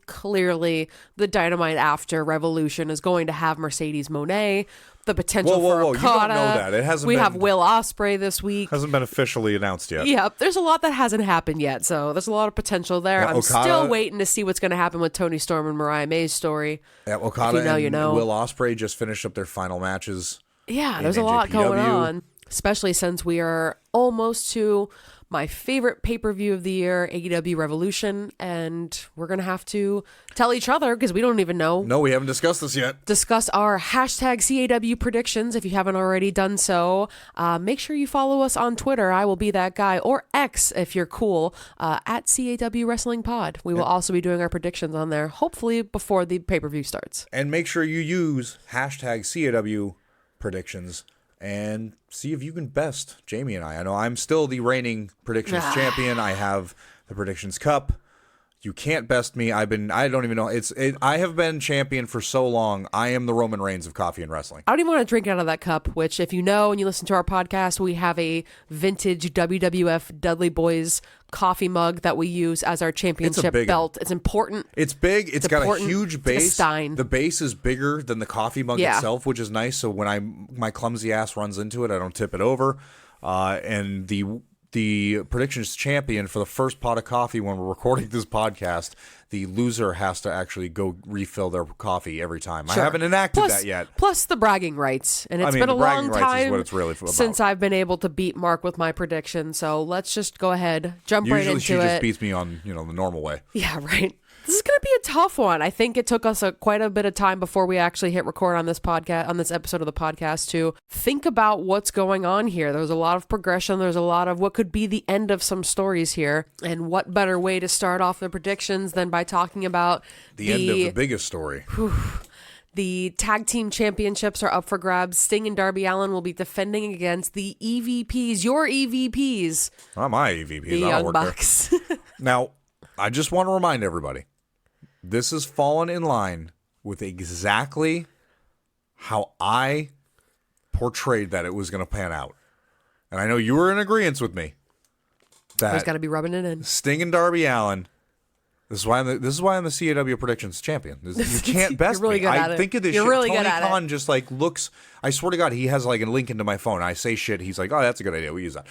the Dynamite after Revolution is going to have Mercedes Moné. The potential for Okada. You don't know that. It hasn't. We have Will Ospreay this week. Hasn't been officially announced yet. Yeah, there's a lot that hasn't happened yet, so there's a lot of potential there. I'm still waiting to see what's going to happen with Tony Storm and Mariah May's story. Yeah, Okada and Will Ospreay just finished up their final matches. Yeah, there's a lot going on, especially since we are almost to my favorite pay-per-view of the year, AEW Revolution, and we're going to have to tell each other, because we don't even know. No, we haven't discussed this yet. Discuss our hashtag CAW predictions if you haven't already done so. Make sure you follow us on Twitter. I will be that guy, or X if you're cool, at CAW Wrestling Pod. We will also be doing our predictions on there, hopefully before the pay-per-view starts. And make sure you use hashtag CAW predictions and see if you can best Jamie and I. I know I'm still the reigning predictions champion. I have the predictions cup. You can't best me. I don't even know. I have been champion for so long. I am the Roman Reigns of coffee and wrestling. I don't even want to drink out of that cup, which if you know and you listen to our podcast, we have a vintage WWF Dudley Boys coffee mug that we use as our championship belt. It's important. It's big. It's got a huge base. It's like a stein. The base is bigger than the coffee mug itself, which is nice. So when my clumsy ass runs into it, I don't tip it over. And the predictions champion for the first pot of coffee when we're recording this podcast, the loser has to actually go refill their coffee every time. Sure. I haven't enacted that yet. Plus the bragging rights. And it's been a long time since I've been able to beat Mark with my prediction. So let's just go ahead, jump right into it. Usually she just beats me on, the normal way. Yeah, right. This is going to be a tough one. I think it took us quite a bit of time before we actually hit record on this podcast, on this episode of the podcast, to think about what's going on here. There's a lot of progression. There's a lot of what could be the end of some stories here. And what better way to start off the predictions than by talking about the end of the biggest story. The tag team championships are up for grabs. Sting and Darby Allin will be defending against the EVPs, your EVPs. Not my EVPs. The Young Bucks. Now, I just want to remind everybody, this has fallen in line with exactly how I portrayed that it was going to pan out. And I know you were in agreement with me. There's got to be rubbing it in. Sting and Darby Allin. This is why I'm the CAW predictions champion. You can't best You're really me. Good at I think of this You're shit. Really Tony good at Khan it. just looks. I swear to God, he has a link into my phone. I say shit. He's like, oh, that's a good idea. We use that.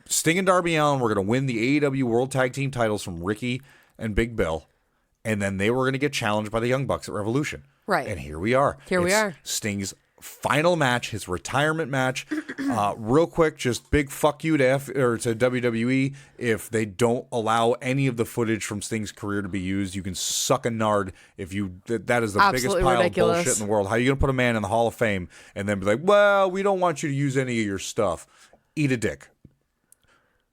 Sting and Darby Allin were going to win the AEW World Tag Team titles from Ricky and Big Bill, and then they were going to get challenged by the Young Bucks at Revolution. Right. And here we are. We are. Sting's final match, his retirement match. Real quick, just big fuck you to WWE if they don't allow any of the footage from Sting's career to be used. You can suck a nard if you. That is the biggest pile ridiculous. of bullshit in the world. How are you going to put a man in the Hall of Fame and then be like, well, we don't want you to use any of your stuff? Eat a dick.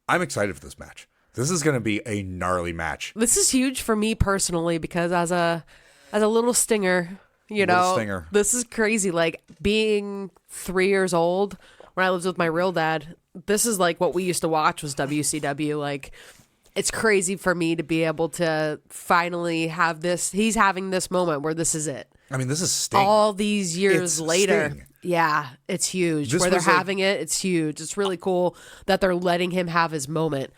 I'm excited for this match. This is going to be a gnarly match. This is huge for me personally because as a little stinger, this is crazy. Like being 3 years old when I lived with my real dad, this is like what we used to watch was WCW. Like it's crazy for me to be able to finally have this. He's having this moment where this is it. I mean, this is Sting. All these years later. Sting. Yeah, it's huge. Where they're having it, it's huge. It's really cool that they're letting him have his moment.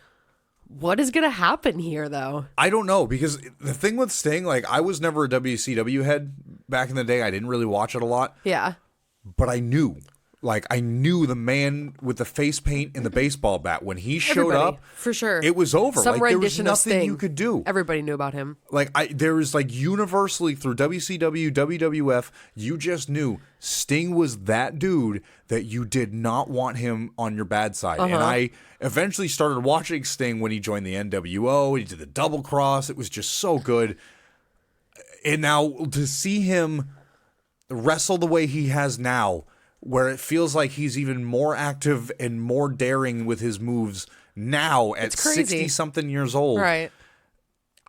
What is going to happen here, though? I don't know, because the thing with Sting, like, I was never a WCW head back in the day. I didn't really watch it a lot. Yeah. But I knew the man with the face paint and the baseball bat. When he showed up, for sure, it was over. Some like, there was rendition of nothing Sting. you could do. Everybody knew about him. Like, there was, like, universally through WCW, WWF, you just knew Sting was that dude that you did not want him on your bad side. And I eventually started watching Sting when he joined the NWO. He did the double cross. It was just so good. And now to see him wrestle the way he has now, where it feels like he's even more active and more daring with his moves now at 60-something years old. Right.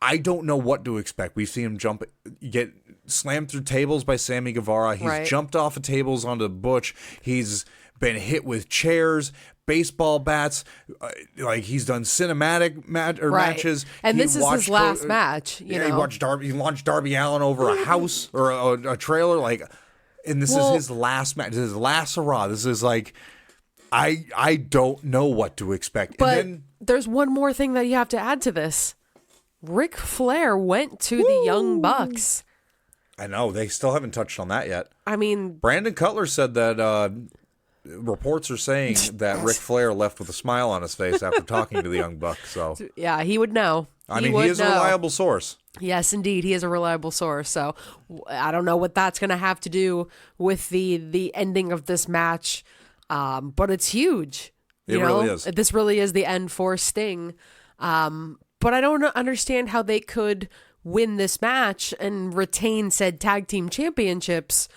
I don't know what to expect. We've seen him get slammed through tables by Sammy Guevara. He's jumped off of tables onto Butch. He's been hit with chairs, baseball bats. Like he's done cinematic matches. And this is his last match. You know? He launched Darby Allin over a house or a trailer. Like, and this is his last match. This is his last hurrah. This is like, I don't know what to expect. But and then, there's one more thing that you have to add to this. Ric Flair went to the Young Bucks. I know. They still haven't touched on that yet. I mean, Brandon Cutler said that reports are saying that Ric Flair left with a smile on his face after talking to the Young Bucks. So yeah, he would know. He is a reliable source. Yes, indeed. He is a reliable source. So I don't know what that's going to have to do with the ending of this match. But it's huge. It really is. This really is the end for Sting. But I don't understand how they could win this match and retain said tag team championships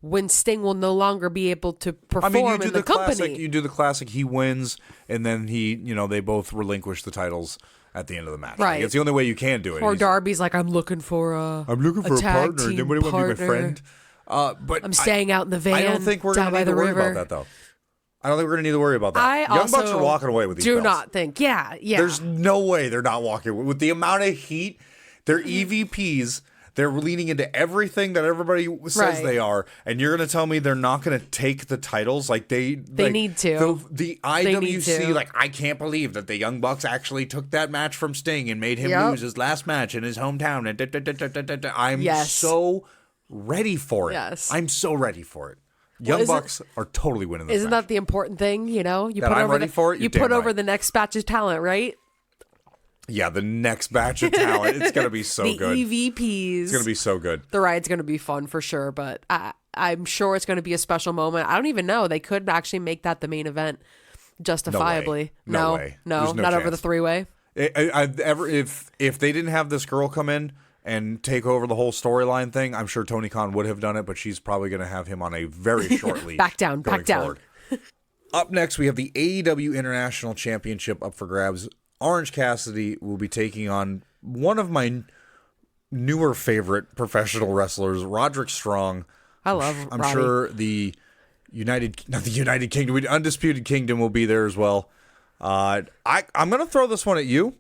when Sting will no longer be able to perform in the company. You do the classic, he wins, and then they both relinquish the titles at the end of the match. Right. Like, it's the only way you can do it. Or Darby's like, I'm looking for a partner. Anybody want to be my friend? But I'm staying out in the van. I don't think we're going to need to worry about that, though. I don't think we're going to need to worry about that. Young Bucks are walking away with these belts. Do not think. Yeah. There's no way they're not walking away. With the amount of heat, they're EVPs. They're leaning into everything that everybody says they are, and you're going to tell me they're not going to take the titles? Like they need to. The IWC, like, I can't believe that the Young Bucks actually took that match from Sting and made him lose his last match in his hometown. And I'm so ready for it. Yes. I'm so ready for it. Young Bucks are totally winning this match. Isn't that the important thing? You put I'm ready for it. You put over the next batch of talent, right? Yeah, the next batch of talent. It's going to be so good. The EVPs. It's going to be so good. The ride's going to be fun for sure, but I'm sure it's going to be a special moment. I don't even know. They could actually make that the main event justifiably. No way. No, not chance. over the three-way. If they didn't have this girl come in and take over the whole storyline thing, I'm sure Tony Khan would have done it, but she's probably going to have him on a very short leash. Back down. Up next, we have the AEW International Championship up for grabs. Orange Cassidy will be taking on one of my newer favorite professional wrestlers, Roderick Strong. I'm Roddy. Sure the Undisputed Kingdom will be there as well. I'm going to throw this one at you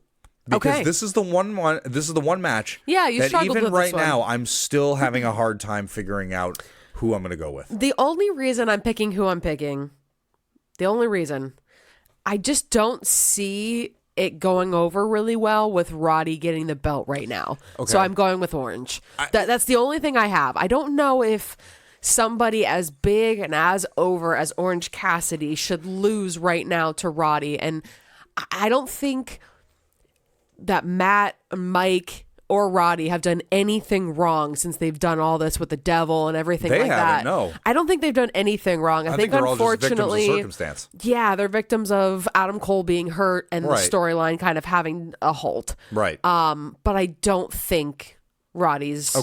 because this is the one match. Yeah, you struggled even with right this one. now I'm still having a hard time figuring out who I'm going to go with. The only reason I'm picking who I'm picking, I just don't see it going over really well with Roddy getting the belt right now. Okay. So I'm going with Orange. That's the only thing I have. I don't know if somebody as big and as over as Orange Cassidy should lose right now to Roddy. And I don't think that Matt, Mike, or Roddy have done anything wrong since they've done all this with the devil and everything They like haven't, that. no. I don't think they've done anything wrong. I think they're all just unfortunately, victims of circumstance. yeah, they're victims of Adam Cole being hurt and the storyline kind of having a halt. Right. But I don't think Roddy's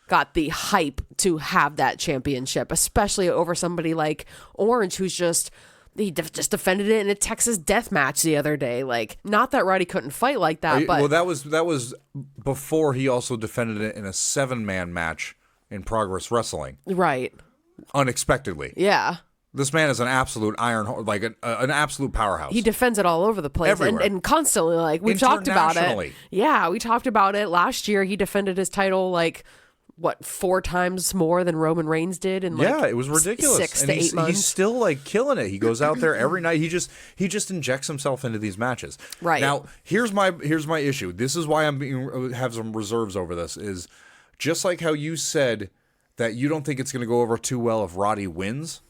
got the hype to have that championship, especially over somebody like Orange, who's just defended it in a Texas death match the other day. Like, not that Roddy couldn't fight like that, but that was before he also defended it in a 7-man match in Progress Wrestling. Right. Unexpectedly. Yeah. This man is an absolute like an absolute powerhouse. He defends it all over the place and constantly. Like, we've talked about it. Yeah, we talked about it last year. He defended his title like 4 times more than Roman Reigns did in it was ridiculous. 6 to 8 months. He's still like killing it. He goes out there every night. He just injects himself into these matches. Right. Now, here's my issue. This is why have some reserves over this. Is just like how you said that you don't think it's going to go over too well if Roddy wins.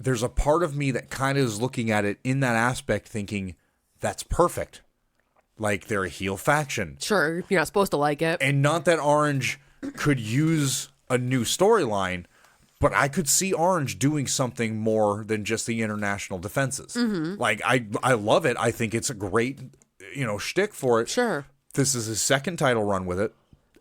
There's a part of me that kind of is looking at it in that aspect, thinking that's perfect. Like, they're a heel faction. Sure, you're not supposed to like it, and not that Orange could use a new storyline, but I could see Orange doing something more than just the international defenses. Mm-hmm. Like, I love it. I think it's a great, shtick for it. Sure. This is his second title run with it,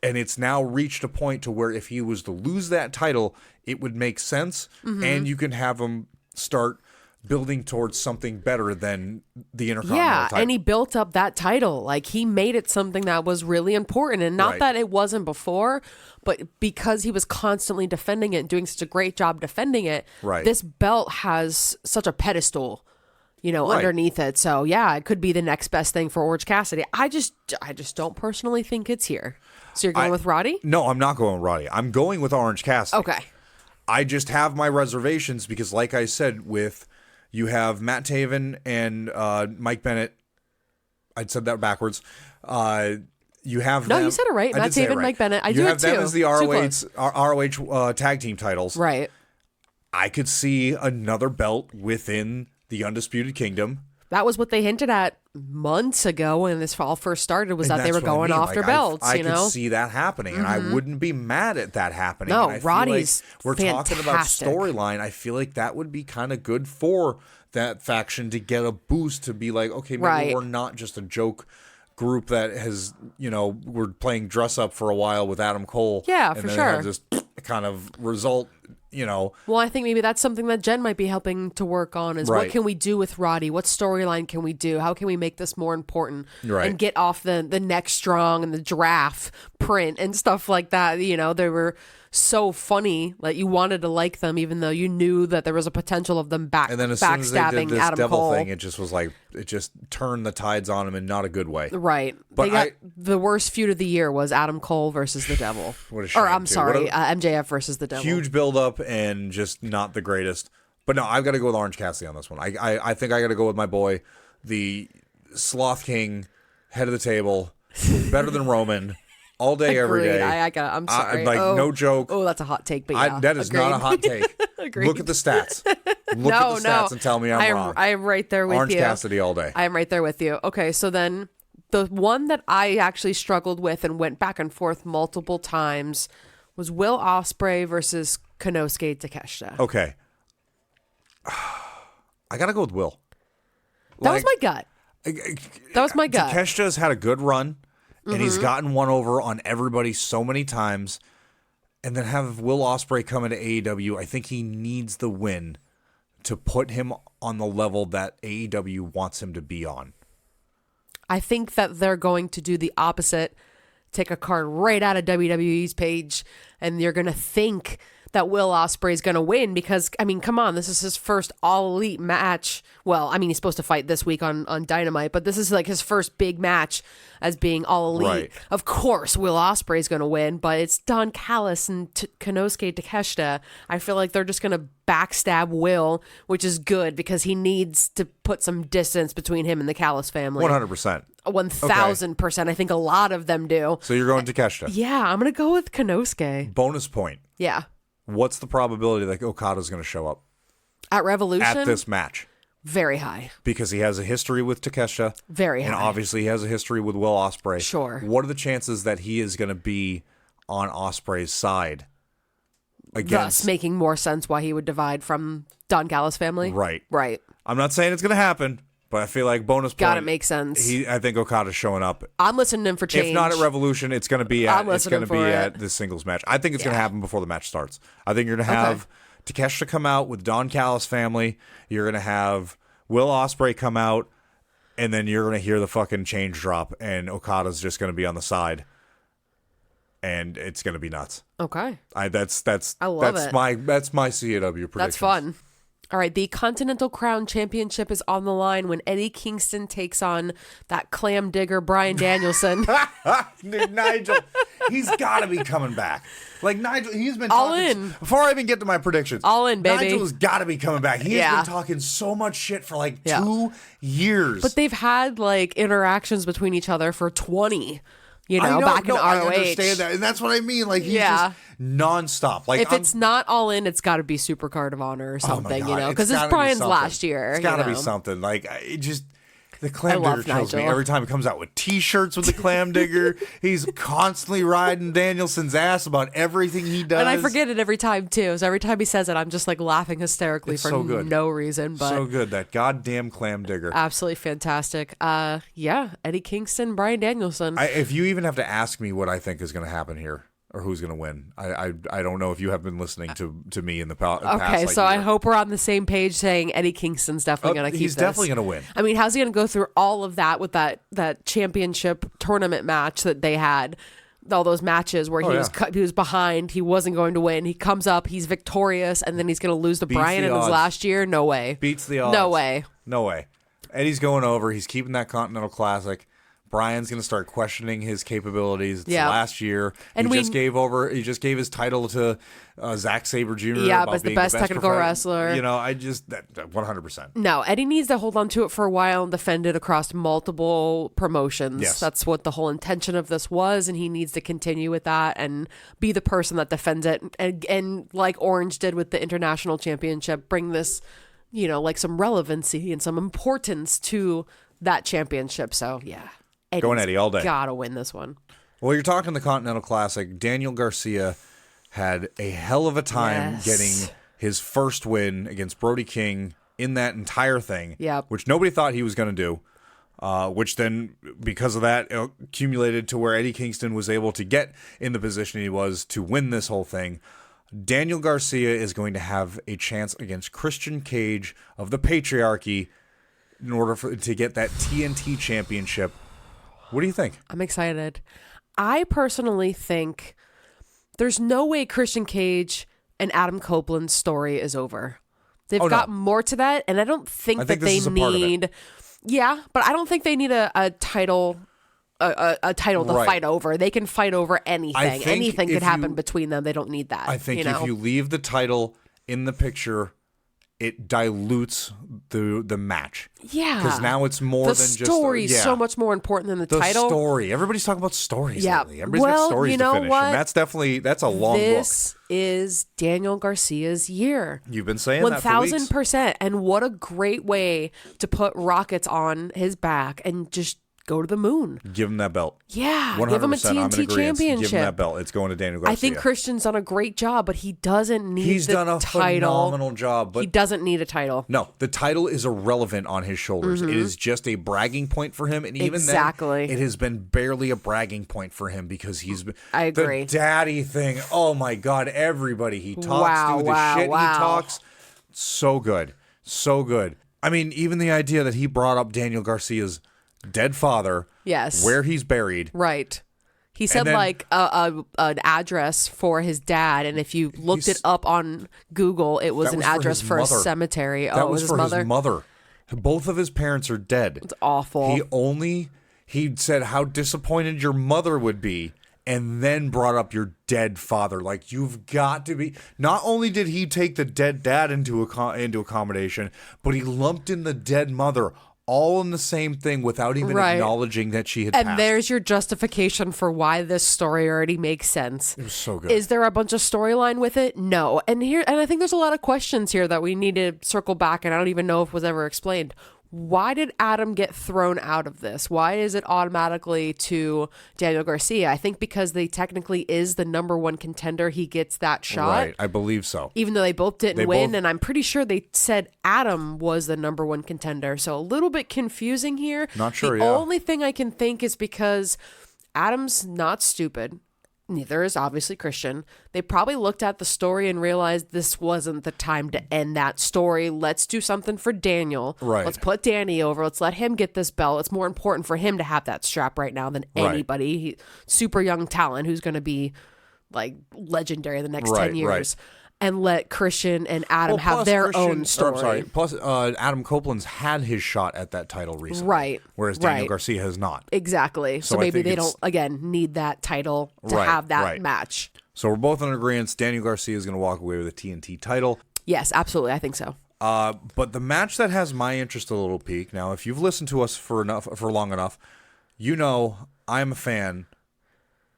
and it's now reached a point to where if he was to lose that title, it would make sense, and you can have him start building towards something better than the Intercontinental title. And he built up that title. Like, he made it something that was really important. And not that it wasn't before, but because he was constantly defending it and doing such a great job defending it, this belt has such a pedestal, underneath it. So, yeah, it could be the next best thing for Orange Cassidy. I just don't personally think it's here. So you're going with Roddy? No, I'm not going with Roddy. I'm going with Orange Cassidy. Okay. I just have my reservations because, like I said, you have Matt Taven and Mike Bennett. I said that backwards. You have them. You said it right. Matt Taven, Mike Bennett. You have them too. as the ROH tag team titles. Right. I could see another belt within the Undisputed Kingdom. That was what they hinted at months ago when this all first started, was that they were going off their belts. I could see that happening, and I wouldn't be mad at that happening. No, and Roddy's we're fantastic. talking about storyline. I feel like that would be kind of good for that faction to get a boost to be like, okay, maybe we're not just a joke group that has, we're playing dress up for a while with Adam Cole. Yeah, and for then sure. Have this kind of result. Well, I think maybe that's something that Jen might be helping to work on is what can we do with Roddy? What storyline can we do? How can we make this more important and get off the neck strong and the giraffe print and stuff like that? They were so funny. Like, you wanted to like them even though you knew that there was a potential of them and then as soon as they did this Adam devil Cole thing, it just was like, it just turned the tides on him in not a good way. Right. But they got the worst feud of the year was Adam Cole versus the devil. What a shame. Or I'm sorry, MJF versus the devil. Huge build up and just not the greatest. But no, I've got to go with Orange Cassidy on this one. I think I got to go with my boy, the Sloth King, head of the table, better than Roman. All day, every day. I'm sorry. No joke. Oh, that's a hot take, but yeah. That is not a hot take. Agreed. Look at the stats. Look at the stats and tell me I'm wrong. I am right there with Orange you. Cassidy all day. I am right there with you. Okay, so then the one that I actually struggled with and went back and forth multiple times was Will Ospreay versus Konosuke Takeshita. Okay. I got to go with Will. That was my gut. That was my gut. Takeshita's had a good run. And he's gotten one over on everybody so many times. And then have Will Ospreay come into AEW. I think he needs the win to put him on the level that AEW wants him to be on. I think that they're going to do the opposite. Take a card right out of WWE's page. And you're going to think that Will Ospreay is going to win because, I mean, come on, this is his first All Elite match. Well, I mean, he's supposed to fight this week on Dynamite, but this is like his first big match as being All Elite. Right. Of course, Will Ospreay is going to win, but it's Don Callis and Konosuke Takeshita. I feel like they're just going to backstab Will, which is good because he needs to put some distance between him and the Callis family. 100%. 1,000%. I think a lot of them do. So you're going Takeshita. Yeah, I'm going to go with Konosuke. Bonus point. Yeah. What's the probability that Okada's going to show up at Revolution at this match? Very high. Because he has a history with Takeshita. Very high. And obviously he has a history with Will Ospreay. Sure. What are the chances that he is going to be on Ospreay's side? Thus making more sense why he would divide from Don Callis' family. Right. Right. I'm not saying it's going to happen, but I feel like bonus point. Gotta make sense. I think Okada's showing up. I'm listening to him for change. If not at Revolution, it's going to be at this singles match. I think it's going to happen before the match starts. I think you're going to have Takeshita come out with Don Callis' family. You're going to have Will Ospreay come out, and then you're going to hear the fucking change drop, and Okada's just going to be on the side. And it's going to be nuts. Okay. I love it. That's my CAW prediction. That's fun. All right, the Continental Crown Championship is on the line when Eddie Kingston takes on that clam digger Bryan Danielson. Dude, Nigel, he's got to be coming back. Like Nigel, he's been all talking, in. Before I even get to my predictions, all in, baby. Nigel has got to be coming back. He has been talking so much shit for like 2 years. But they've had like interactions between each other for 20. Back in ROH. I understand that. And that's what I mean. Like, he's just nonstop. Like, if it's not all in, it's got to be Super Card of Honor or something, because it's Brian's last year. It's got to be something. Like, it just... The Clam Digger kills me every time he comes out with T-shirts with the Clam Digger. He's constantly riding Danielson's ass about everything he does. And I forget it every time, too. So every time he says it, I'm just like laughing hysterically no reason. But so good. That goddamn Clam Digger. Absolutely fantastic. Eddie Kingston, Bryan Danielson. If you even have to ask me what I think is going to happen here, or who's going to win. I don't know if you have been listening to me in the past. Okay, so I hope we're on the same page saying Eddie Kingston's definitely going to keep this. He's definitely going to win. I mean, how's he going to go through all of that with that championship tournament match that they had? All those matches where he was behind, he wasn't going to win. He comes up, he's victorious, and then he's going to lose to Bryan in his last year? No way. Beats the odds. No way. No way. Eddie's going over. He's keeping that Continental Classic. Brian's going to start questioning his capabilities. It's last year. And he just gave his title to Zack Sabre Jr. Yeah, as the best technical wrestler. 100%. No, Eddie needs to hold on to it for a while and defend it across multiple promotions. Yes. That's what the whole intention of this was, and he needs to continue with that and be the person that defends it. And like Orange did with the International Championship, bring this, like some relevancy and some importance to that championship. So, yeah. Going Eddie all day. Gotta win this one. Well, you're talking the Continental Classic. Daniel Garcia had a hell of a time getting his first win against Brody King in that entire thing, which nobody thought he was going to do, which then, because of that, accumulated to where Eddie Kingston was able to get in the position he was to win this whole thing. Daniel Garcia is going to have a chance against Christian Cage of the Patriarchy in order to get that TNT championship. What do you think? I'm excited. I personally think there's no way Christian Cage and Adam Copeland's story is over. They've got more to that, and I don't think that they need. Yeah, but I don't think they need a title. A title to fight over. They can fight over anything. Anything could happen between them. They don't need that. I think if you leave the title in the picture, it dilutes the match. Yeah. Because now it's more than just... The story is so much more important than the title. The story. Everybody's talking about stories lately. Everybody's got stories to finish. What? And that's a long book. This is Daniel Garcia's year. You've been saying that for weeks. 1,000%. And what a great way to put rockets on his back and just go to the moon. Give him that belt. Yeah. 100%. Give him a TNT championship. Give him that belt. It's going to Daniel Garcia. I think Christian's done a great job, but he doesn't need the title. He's done a phenomenal job. But he doesn't need a title. No, the title is irrelevant on his shoulders. It is just a bragging point for him. And even then, it has been barely a bragging point for him because he's been... I agree. The daddy thing. Oh, my God. Everybody he talks to, the shit he talks. So good. So good. I mean, even the idea that he brought up Daniel Garcia's dead father, where he's buried, right? He said an address for his dad, and if you looked it up on Google, it was an address for a cemetery. That was for his mother. Both of his parents are dead. It's awful. He said how disappointed your mother would be, and then brought up your dead father. Like, you've got to be... Not only did he take the dead dad into accommodation, but he lumped in the dead mother all in the same thing without even acknowledging that she had and passed. There's your justification for why this story already makes sense. It was so good. Is there a bunch of storyline with it? No. And I think there's a lot of questions here that we need to circle back, and I don't even know if it was ever explained. Why did Adam get thrown out of this? Why is it automatically to Daniel Garcia? I think because they technically is the number one contender, he gets that shot. Right, I believe so. Even though they both didn't win, and I'm pretty sure they said Adam was the number one contender. So a little bit confusing here. Not sure, The only thing I can think is because Adam's not stupid. Neither is obviously Christian. They probably looked at the story and realized this wasn't the time to end that story. Let's do something for Daniel. Right. Let's put Danny over. Let's let him get this belt. It's more important for him to have that strap right now than anybody. Super young talent who's going to be like legendary the next 10 years. Right. And let Christian and Adam have their own story. Plus, Adam Copeland's had his shot at that title recently. Right. Whereas Daniel Garcia has not. Exactly. So maybe they don't, again, need that title to have that match. So we're both in agreement. Daniel Garcia is going to walk away with a TNT title. Yes, absolutely. I think so. But the match that has my interest a little peak, now, if you've listened to us for long enough, you know I'm a fan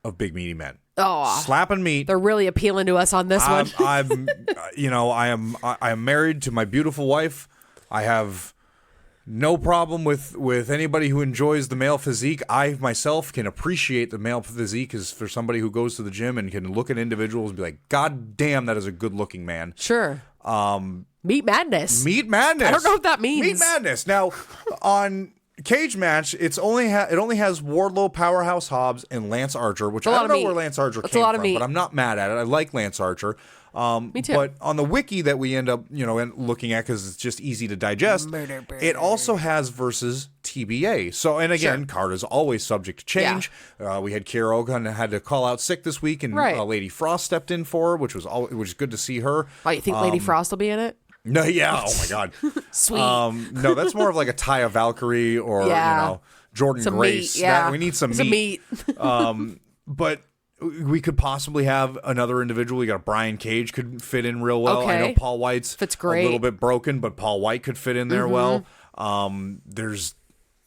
of big meaty men. Oh, slapping meat. They're really appealing to us on this one. I am married to my beautiful wife. I have no problem with anybody who enjoys the male physique. I myself can appreciate the male physique as for somebody who goes to the gym and can look at individuals and be like, God damn, that is a good looking man. Sure. Meat madness. Meat madness. I don't know what that means. Meat madness. Now, on Cage Match, it only has Wardlow, Powerhouse Hobbs, and Lance Archer, which I don't know where Lance Archer came from, but I'm not mad at it. I like Lance Archer. Me too. But on the wiki that we end up, looking at because it's just easy to digest, it also has versus TBA. So, and again, card is always subject to change. Yeah. We had Kiera Hogan had to call out sick this week, and Lady Frost stepped in for her, which was good to see her. Oh, you think Lady Frost will be in it? No, yeah. Oh my God. Sweet. No, that's more of like a Taya Valkyrie or Jordan some Grace. Meat, yeah. We need some meat. But we could possibly have another individual. We got Brian Cage could fit in real well. Okay. I know Paul White's fits great. A little bit broken, but Paul White could fit in there well.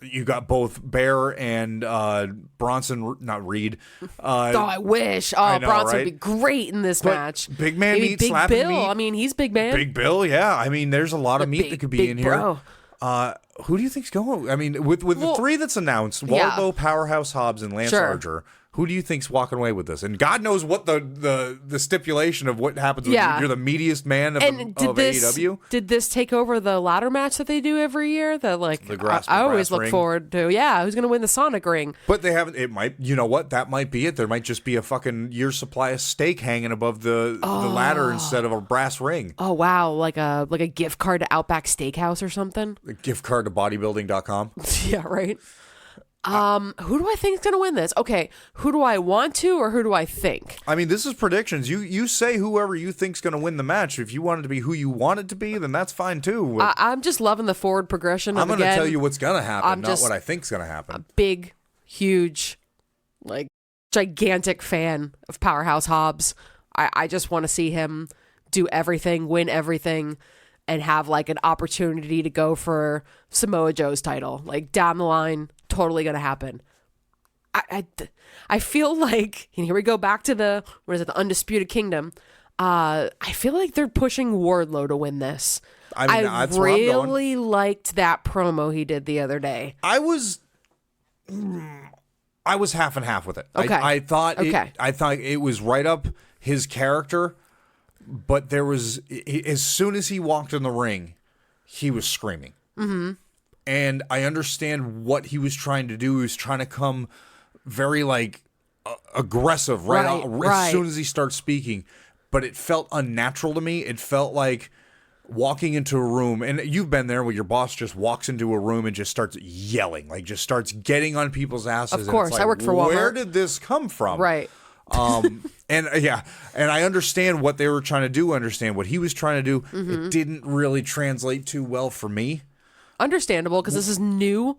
You got both Bear and Bronson, not Reed. I wish. I know, Bronson would be great in this match. Big man Maybe meat, Big slapping Bill. meat. I mean, he's big man. Big Bill, yeah. I mean, there's a lot of meat that could be in here. Who do you think's going? I mean, with the three that's announced, Wardlow, Powerhouse Hobbs, and Lance Archer. Who do you think's walking away with this? And God knows what the stipulation of what happens when you're the meatiest man of AEW. Did this take over the ladder match that they do every year? That I always look forward to. Yeah, who's going to win the Sonic ring? But they haven't. It might. You know what? That might be it. There might just be a fucking year's supply of steak hanging above the ladder instead of a brass ring. Oh wow, like a gift card to Outback Steakhouse or something. A gift card to bodybuilding.com. Yeah, right. Who do I think is going to win this? Okay, who do I want to or who do I think? I mean, this is predictions. You say whoever you think's going to win the match. If you want it to be who you want it to be, then that's fine too. I'm just loving the forward progression. I'm going to tell you what's going to happen, not what I think's going to happen. A big, huge, gigantic fan of Powerhouse Hobbs. I just want to see him do everything, win everything, and have an opportunity to go for Samoa Joe's title. Down the line, totally going to happen. I feel like, and here we go back to the Undisputed Kingdom. I feel like they're pushing Wardlow to win this. I really liked that promo he did the other day. I was half and half with it. Okay. I thought it was right up his character. But there was, as soon as he walked in the ring, he was screaming. Mm-hmm. And I understand what he was trying to do. He was trying to come very aggressive as soon as he starts speaking. But it felt unnatural to me. It felt like walking into a room, and you've been there where your boss just walks into a room and just starts yelling, just starts getting on people's asses. Of course, I worked for Walmart. Where did this come from? Right. And I understand what they were trying to do, understand what he was trying to do. Mm-hmm. It didn't really translate too well for me. Understandable, because this is new.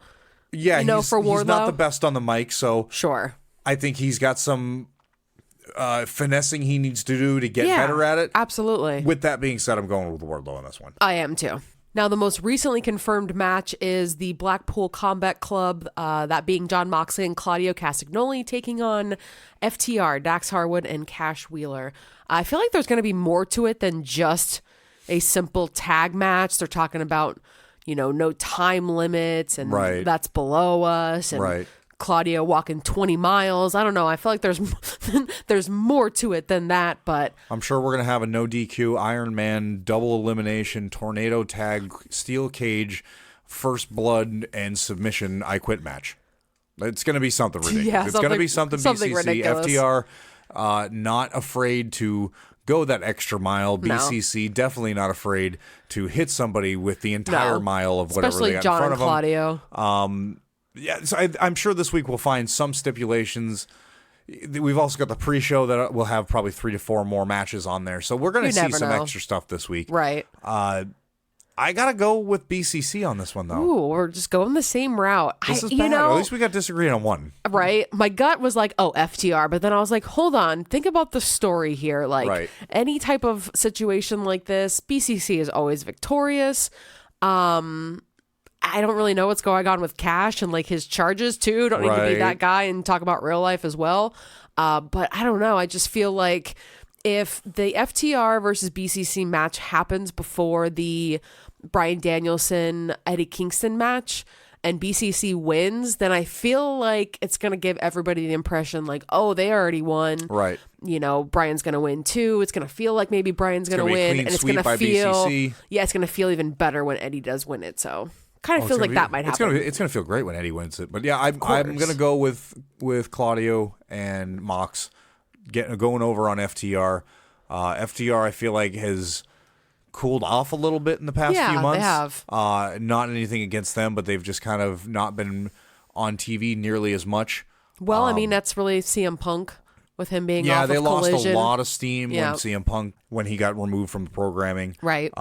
Yeah, for Wardlow. He's not the best on the mic, so sure. I think he's got some finessing he needs to do to get better at it. Absolutely. With that being said, I'm going with Wardlow on this one. I am too. Now, the most recently confirmed match is the Blackpool Combat Club, that being Jon Moxley and Claudio Castagnoli taking on FTR, Dax Harwood, and Cash Wheeler. I feel like there's going to be more to it than just a simple tag match. They're talking about, no time limits, and that's below us, and Claudio walking 20 miles. I don't know. I feel like there's more to it than that, but I'm sure we're going to have a no DQ, Iron Man, double elimination, tornado tag, steel cage, first blood, and submission I quit match. It's going to be something ridiculous. Yeah, it's going to be something BCC, ridiculous. FTR, not afraid to go that extra mile. BCC definitely not afraid to hit somebody with the entire mile of whatever especially they got John in front and of Claudio. them. Yeah, so I'm sure this week we'll find some stipulations. We've also got the pre-show that will have probably 3 to 4 more matches on there. So we're going to see some extra stuff this week. Right. I got to go with BCC on this one, though. Ooh, we're just going the same route. This is bad. At least we got disagreed on one. Right. My gut was like, oh, FTR. But then I was like, hold on. Think about the story here. Like, any type of situation like this, BCC is always victorious. I don't really know what's going on with Cash and like his charges too. Don't need to be that guy and talk about real life as well. But I don't know. I just feel like if the FTR versus BCC match happens before the Bryan Danielson, Eddie Kingston match and BCC wins, then I feel like it's going to give everybody the impression like, oh, they already won. Right. Bryan's going to win too. It's going to feel like maybe Bryan's going to win. And it's going to feel, it's going to feel even better when Eddie does win it. So kind of feels like that might happen. It's going to feel great when Eddie wins it. But yeah, I'm going to go with Claudio and Mox going over on FTR. FTR, I feel like, has cooled off a little bit in the past few months. They have. Not anything against them, but they've just kind of not been on TV nearly as much. Well, I mean, that's really CM Punk with him being off of they lost Collision. a lot of steam when CM Punk, when he got removed from the programming. Right.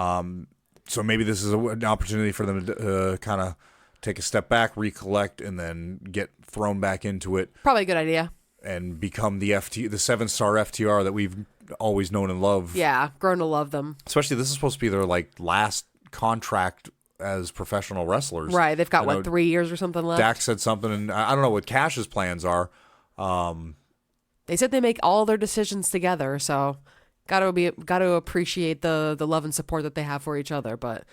So maybe this is an opportunity for them to kind of take a step back, recollect, and then get thrown back into it. Probably a good idea. And become the 7-star FTR that we've always known and loved. Yeah, grown to love them. Especially this is supposed to be their last contract as professional wrestlers. Right, they've got 3 years or something left. Dax said something, and I don't know what Cash's plans are. They said they make all their decisions together, so got to appreciate the love and support that they have for each other. But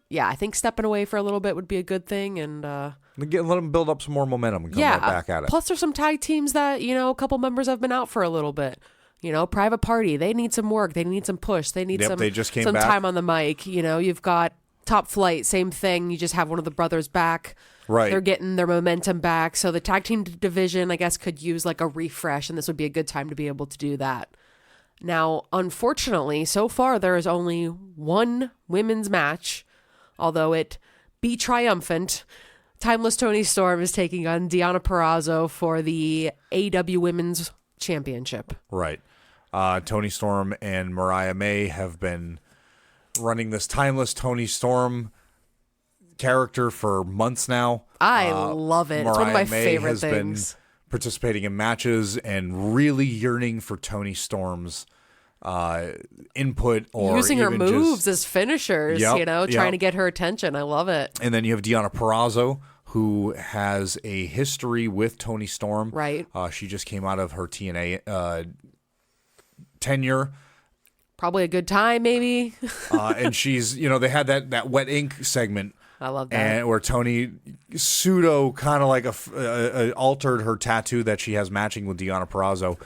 yeah, I think stepping away for a little bit would be a good thing, and let them build up some more momentum and come right back at it. Plus, there's some tag teams that a couple members have been out for a little bit. Private Party, they need some work, they need some push, they need they just came some back. time on the mic. You've got Top Flight, same thing. You just have one of the brothers back. Right. They're getting their momentum back. So the tag team division, I guess, could use a refresh, and this would be a good time to be able to do that. Now, unfortunately, so far there is only one women's match, although it be triumphant. Timeless Toni Storm is taking on Deonna Purrazzo for the AEW Women's Championship. Right. Toni Storm and Mariah May have been running this Timeless Toni Storm character for months now. I love it. It's one of my favorite things. Been participating in matches and really yearning for Toni Storm's input, or using her moves as finishers, trying to get her attention. I love it. And then you have Deonna Purrazzo, who has a history with Toni Storm. Right. She just came out of her TNA tenure. Probably a good time, maybe. And she's, they had that wet ink segment. I love that. And where Toni pseudo kind of altered her tattoo that she has matching with Deonna Purrazzo.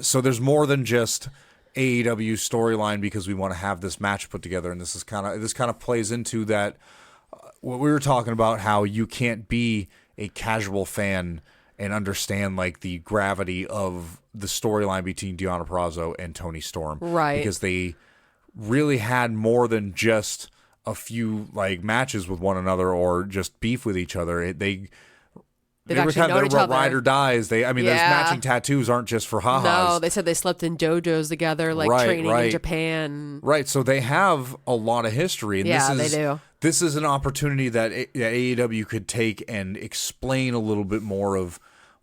So there's more than just AEW storyline because we want to have this match put together, and this kind of plays into that. What we were talking about, how you can't be a casual fan and understand the gravity of the storyline between Deonna Purrazzo and Toni Storm, right? Because they really had more than just a few matches with one another or just beef with each other. They were kind of ride or dies. Those matching tattoos aren't just for ha-has. No, they said they slept in dojos together, training in Japan. Right, so they have a lot of history. And they do. This is an opportunity that AEW could take and explain a little bit more of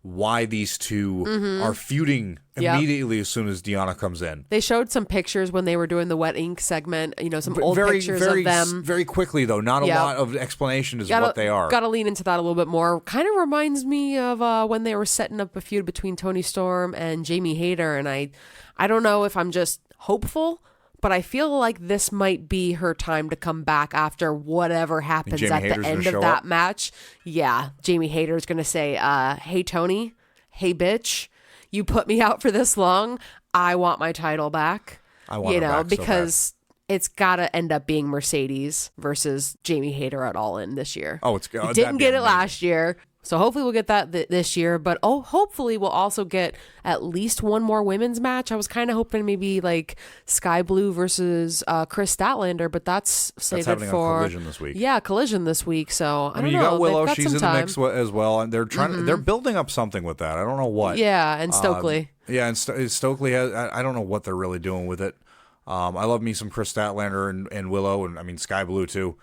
why these two are feuding immediately as soon as Deonna comes in. They showed some pictures when they were doing the wet ink segment, some old pictures of them. Very quickly, though. Not a lot of explanation as what they are. Got to lean into that a little bit more. Kind of reminds me of when they were setting up a feud between Toni Storm and Jamie Hayter. And I don't know if I'm just hopeful, but I feel like this might be her time to come back after whatever happens at the end of that match. Yeah, Jamie Hayter's going to say, hey, Toni, hey, bitch, you put me out for this long. I want my title back. I want it back because it's got to end up being Mercedes versus Jamie Hayter at All In this year. Oh, we didn't get it last year. So hopefully we'll get that this year, but hopefully we'll also get at least one more women's match. I was kind of hoping maybe like Sky Blue versus Chris Statlander, but that's slated for Collision this week. Yeah, Collision this week. So I don't know. You got Willow; she's in the mix as well, and they're trying. They're building up something with that. I don't know what. Yeah, and Stokely. And Stokely has. I don't know what they're really doing with it. I love me some Chris Statlander and Willow, and Sky Blue too.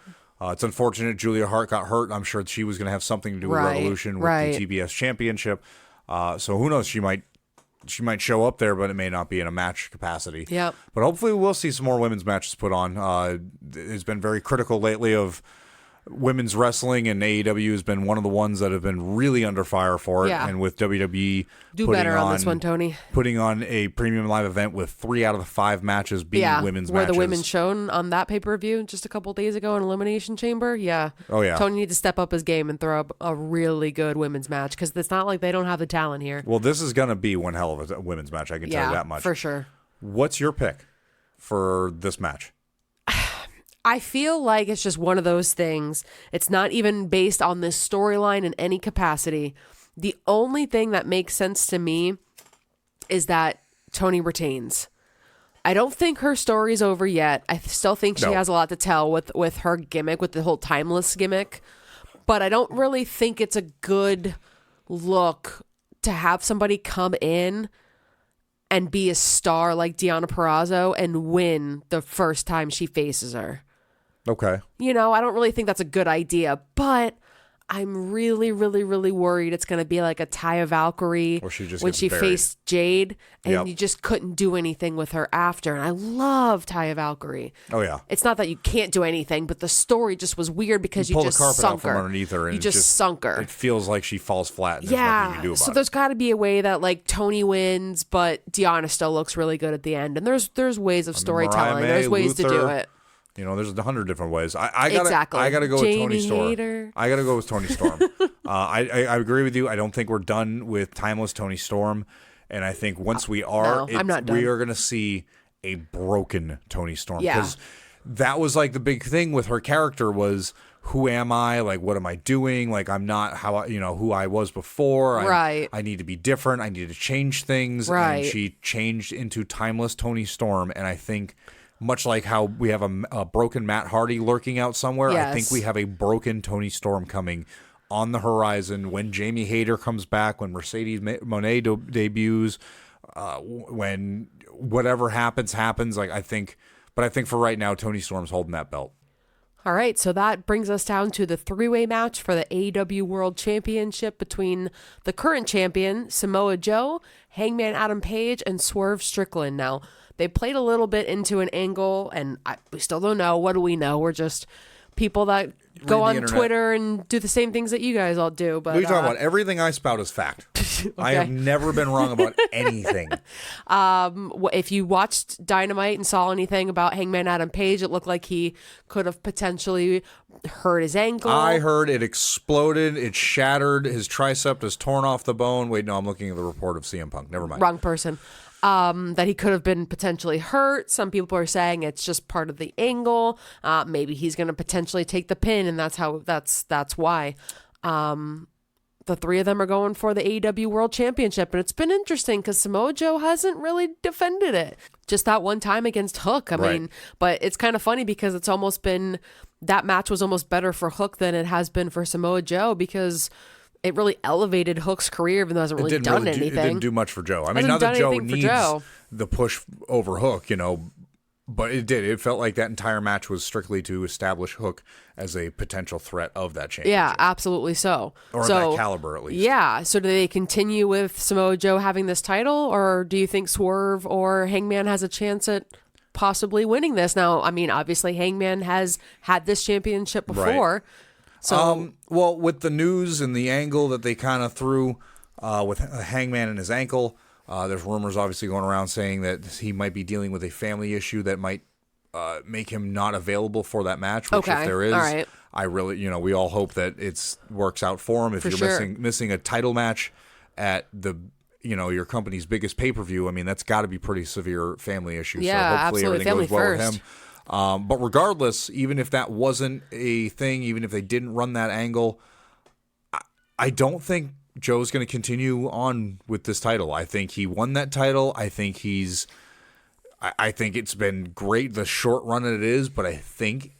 It's unfortunate Julia Hart got hurt. I'm sure she was going to have something to do with Revolution with the TBS Championship. So who knows? She might show up there, but it may not be in a match capacity. Yep. But hopefully we'll see some more women's matches put on. It's been very critical lately of women's wrestling, and AEW has been one of the ones that have been really under fire for it. Yeah. And with WWE do better on this one, Tony. Putting on a premium live event with 3 out of the 5 matches being women's matches. Were the women shown on that pay-per-view just a couple days ago in Elimination Chamber? Yeah. Oh, yeah. Tony needs to step up his game and throw up a really good women's match, because it's not like they don't have the talent here. Well, this is going to be one hell of a women's match, I can tell you that much. For sure. What's your pick for this match? I feel like it's just one of those things. It's not even based on this storyline in any capacity. The only thing that makes sense to me is that Toni retains. I don't think her story's over yet. I still think she has a lot to tell with her gimmick, with the whole timeless gimmick. But I don't really think it's a good look to have somebody come in and be a star like Deonna Purrazzo and win the first time she faces her. Okay. I don't really think that's a good idea, but I'm really, really, really worried it's going to be like a Taya Valkyrie when she faced Jade, and you just couldn't do anything with her after. And I love Taya Valkyrie. Oh, yeah. It's not that you can't do anything, but the story just was weird because you just sunk her. Underneath her, and you just sunk her. It feels like she falls flat, and there's nothing you can do about it. So there's got to be a way that like Toni wins, but Deonna still looks really good at the end. And there's ways of storytelling. There's ways to do it. There's 100 different ways. I gotta go with Toni Storm. I gotta go with Toni Storm. I agree with you. I don't think we're done with timeless Toni Storm, and I think once we are, I'm not done. We are gonna see a broken Toni Storm, because that was like the big thing with her character was, who am I? Like, what am I doing? Like, I'm not who I was before. Right. I need to be different. I need to change things. Right. And she changed into timeless Toni Storm, and I think, much like how we have a broken Matt Hardy lurking out somewhere, I think we have a broken Toni Storm coming on the horizon when Jamie Hayter comes back, when Mercedes Moné debuts, when whatever happens. Like, I think for right now, Toni Storm's holding that belt. All right, so that brings us down to the 3-way match for the AEW World Championship between the current champion, Samoa Joe, Hangman Adam Page, and Swerve Strickland. Now, they played a little bit into an angle, and we still don't know. What do we know? We're just people that go on Twitter and do the same things that you guys all do. But what are you talking about? Everything I spout is fact. Okay. I have never been wrong about anything. If you watched Dynamite and saw anything about Hangman Adam Page, it looked like he could have potentially hurt his ankle. I heard it exploded. It shattered. His tricep is torn off the bone. Wait, no, I'm looking at the report of CM Punk. Never mind. Wrong person. That he could have been potentially hurt. Some people are saying it's just part of the angle. Maybe he's going to potentially take the pin, and that's why. The 3 of them are going for the AEW World Championship, and it's been interesting because Samoa Joe hasn't really defended it. Just that one time against Hook. I mean, but it's kind of funny because it's almost been, that match was almost better for Hook than it has been for Samoa Joe, because it really elevated Hook's career, even though it hasn't really done anything. It didn't do much for Joe. I mean, now that Joe needs the push over Hook, But it did. It felt like that entire match was strictly to establish Hook as a potential threat of that championship. Yeah, absolutely so. Or so, that caliber, at least. Yeah. So do they continue with Samoa Joe having this title, or do you think Swerve or Hangman has a chance at possibly winning this? Now, I mean, obviously Hangman has had this championship before. Right. So, well, with the news and the angle that they kind of threw with Hangman and his ankle, there's rumors obviously going around saying that he might be dealing with a family issue that might make him not available for that match. Which, if there is, all right. I really, we all hope that it works out for him. If you're missing a title match at the, your company's biggest pay-per-view, I mean, that's got to be pretty severe family issue. Yeah, so hopefully absolutely. everything Family goes well first. with him. But regardless, even if that wasn't a thing, even if they didn't run that angle, I don't think Joe's going to continue on with this title. I think he won that title. I think I think it's been great, the short run that it is, but I think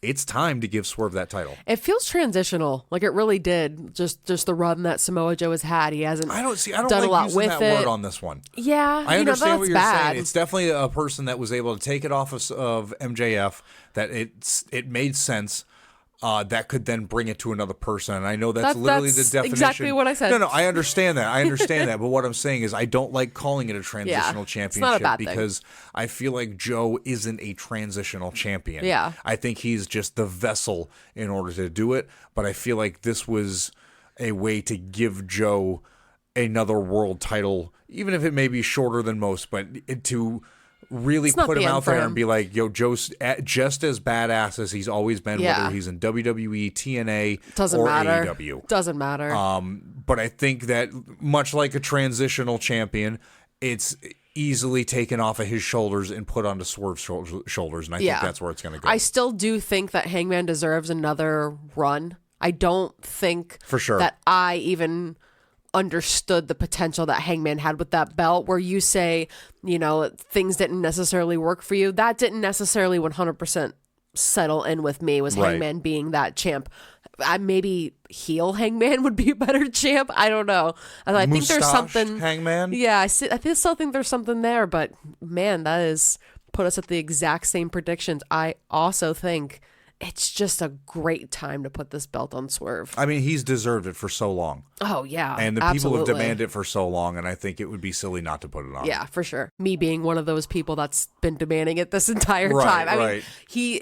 it's time to give Swerve that title. it feels transitional, like it really did. Just the run that Samoa Joe has had. He hasn't. I don't done like a lot using with that it. word on this one. Yeah, I understand what you're bad. saying. It's definitely a person that was able to take it off of MJF. That it made sense. That could then bring it to another person. And I know that's literally the definition. Exactly what I said. No, I understand that. But what I'm saying is I don't like calling it a transitional championship it's not a bad because I feel like Joe isn't a transitional champion. Yeah. I think he's just the vessel in order to do it. But I feel like this was a way to give Joe another world title, even if it may be shorter than most, but to really put him out there and be like, yo, Joe's just as badass as he's always been, whether he's in WWE, TNA, or AEW. Doesn't matter. But I think that much like a transitional champion, it's easily taken off of his shoulders and put onto Swerve's shoulders, and I think that's where it's going to go. I still do think that Hangman deserves another run. I don't think For sure. that I even understood the potential that Hangman had with that belt, where you say, things didn't necessarily work for you. That didn't necessarily 100% settle in with me, was Hangman being that champ. Maybe heel Hangman would be a better champ. I don't know. I think there's something. Hangman? Yeah, I still think there's something there, but man, that is put us at the exact same predictions. I also think it's just a great time to put this belt on Swerve. I mean, he's deserved it for so long. Oh, yeah. And the people have demanded it for so long, and I think it would be silly not to put it on. Yeah, for sure. Me being one of those people that's been demanding it this entire time. I mean,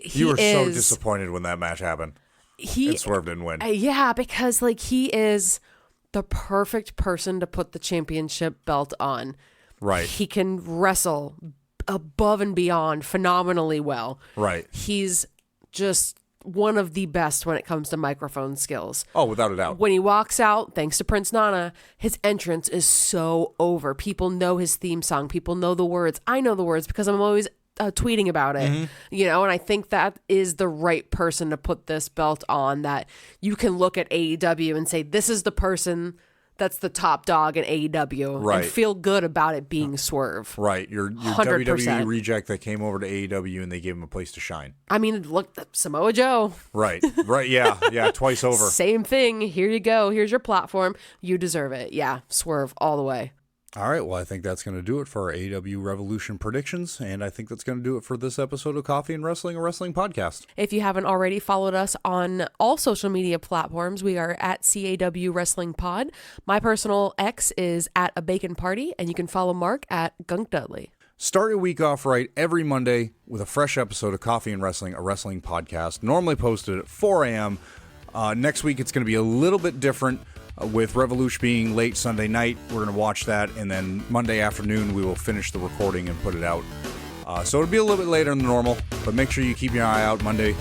you were so disappointed when that match happened. And Swerve didn't win. Yeah, because he is the perfect person to put the championship belt on. Right. He can wrestle above and beyond phenomenally well. Right. He's just one of the best when it comes to microphone skills. Oh, without a doubt. When he walks out, thanks to Prince Nana, his entrance is so over. People know his theme song. People know the words. I know the words because I'm always tweeting about it, and I think that is the right person to put this belt on, that you can look at AEW and say, this is the person that's the top dog in AEW, and feel good about it being Swerve. Right. Your 100%. WWE reject that came over to AEW and they gave him a place to shine. I mean, look, Samoa Joe. Right. Yeah, twice over. Same thing. Here you go. Here's your platform. You deserve it. Yeah, Swerve all the way. All right, well, I think that's going to do it for our AEW Revolution predictions, and I think that's going to do it for this episode of Coffee and Wrestling, a wrestling podcast. If you haven't already followed us on all social media platforms, we are at CAW Wrestling Pod. My personal X is at A Bacon Party, and you can follow Mark at Gunk Dudley. Start your week off right every Monday with a fresh episode of Coffee and Wrestling, a wrestling podcast, normally posted at 4 a.m. Next week, it's going to be a little bit different. With Revolution being late Sunday night, we're going to watch that, and then Monday afternoon we will finish the recording and put it out. So it'll be a little bit later than normal, but make sure you keep your eye out Monday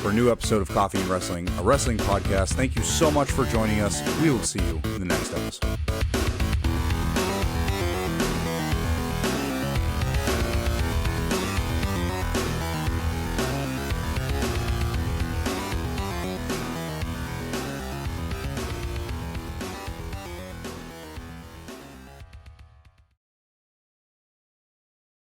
for a new episode of Coffee and Wrestling, a wrestling podcast. Thank you so much for joining us. We will see you in the next episode.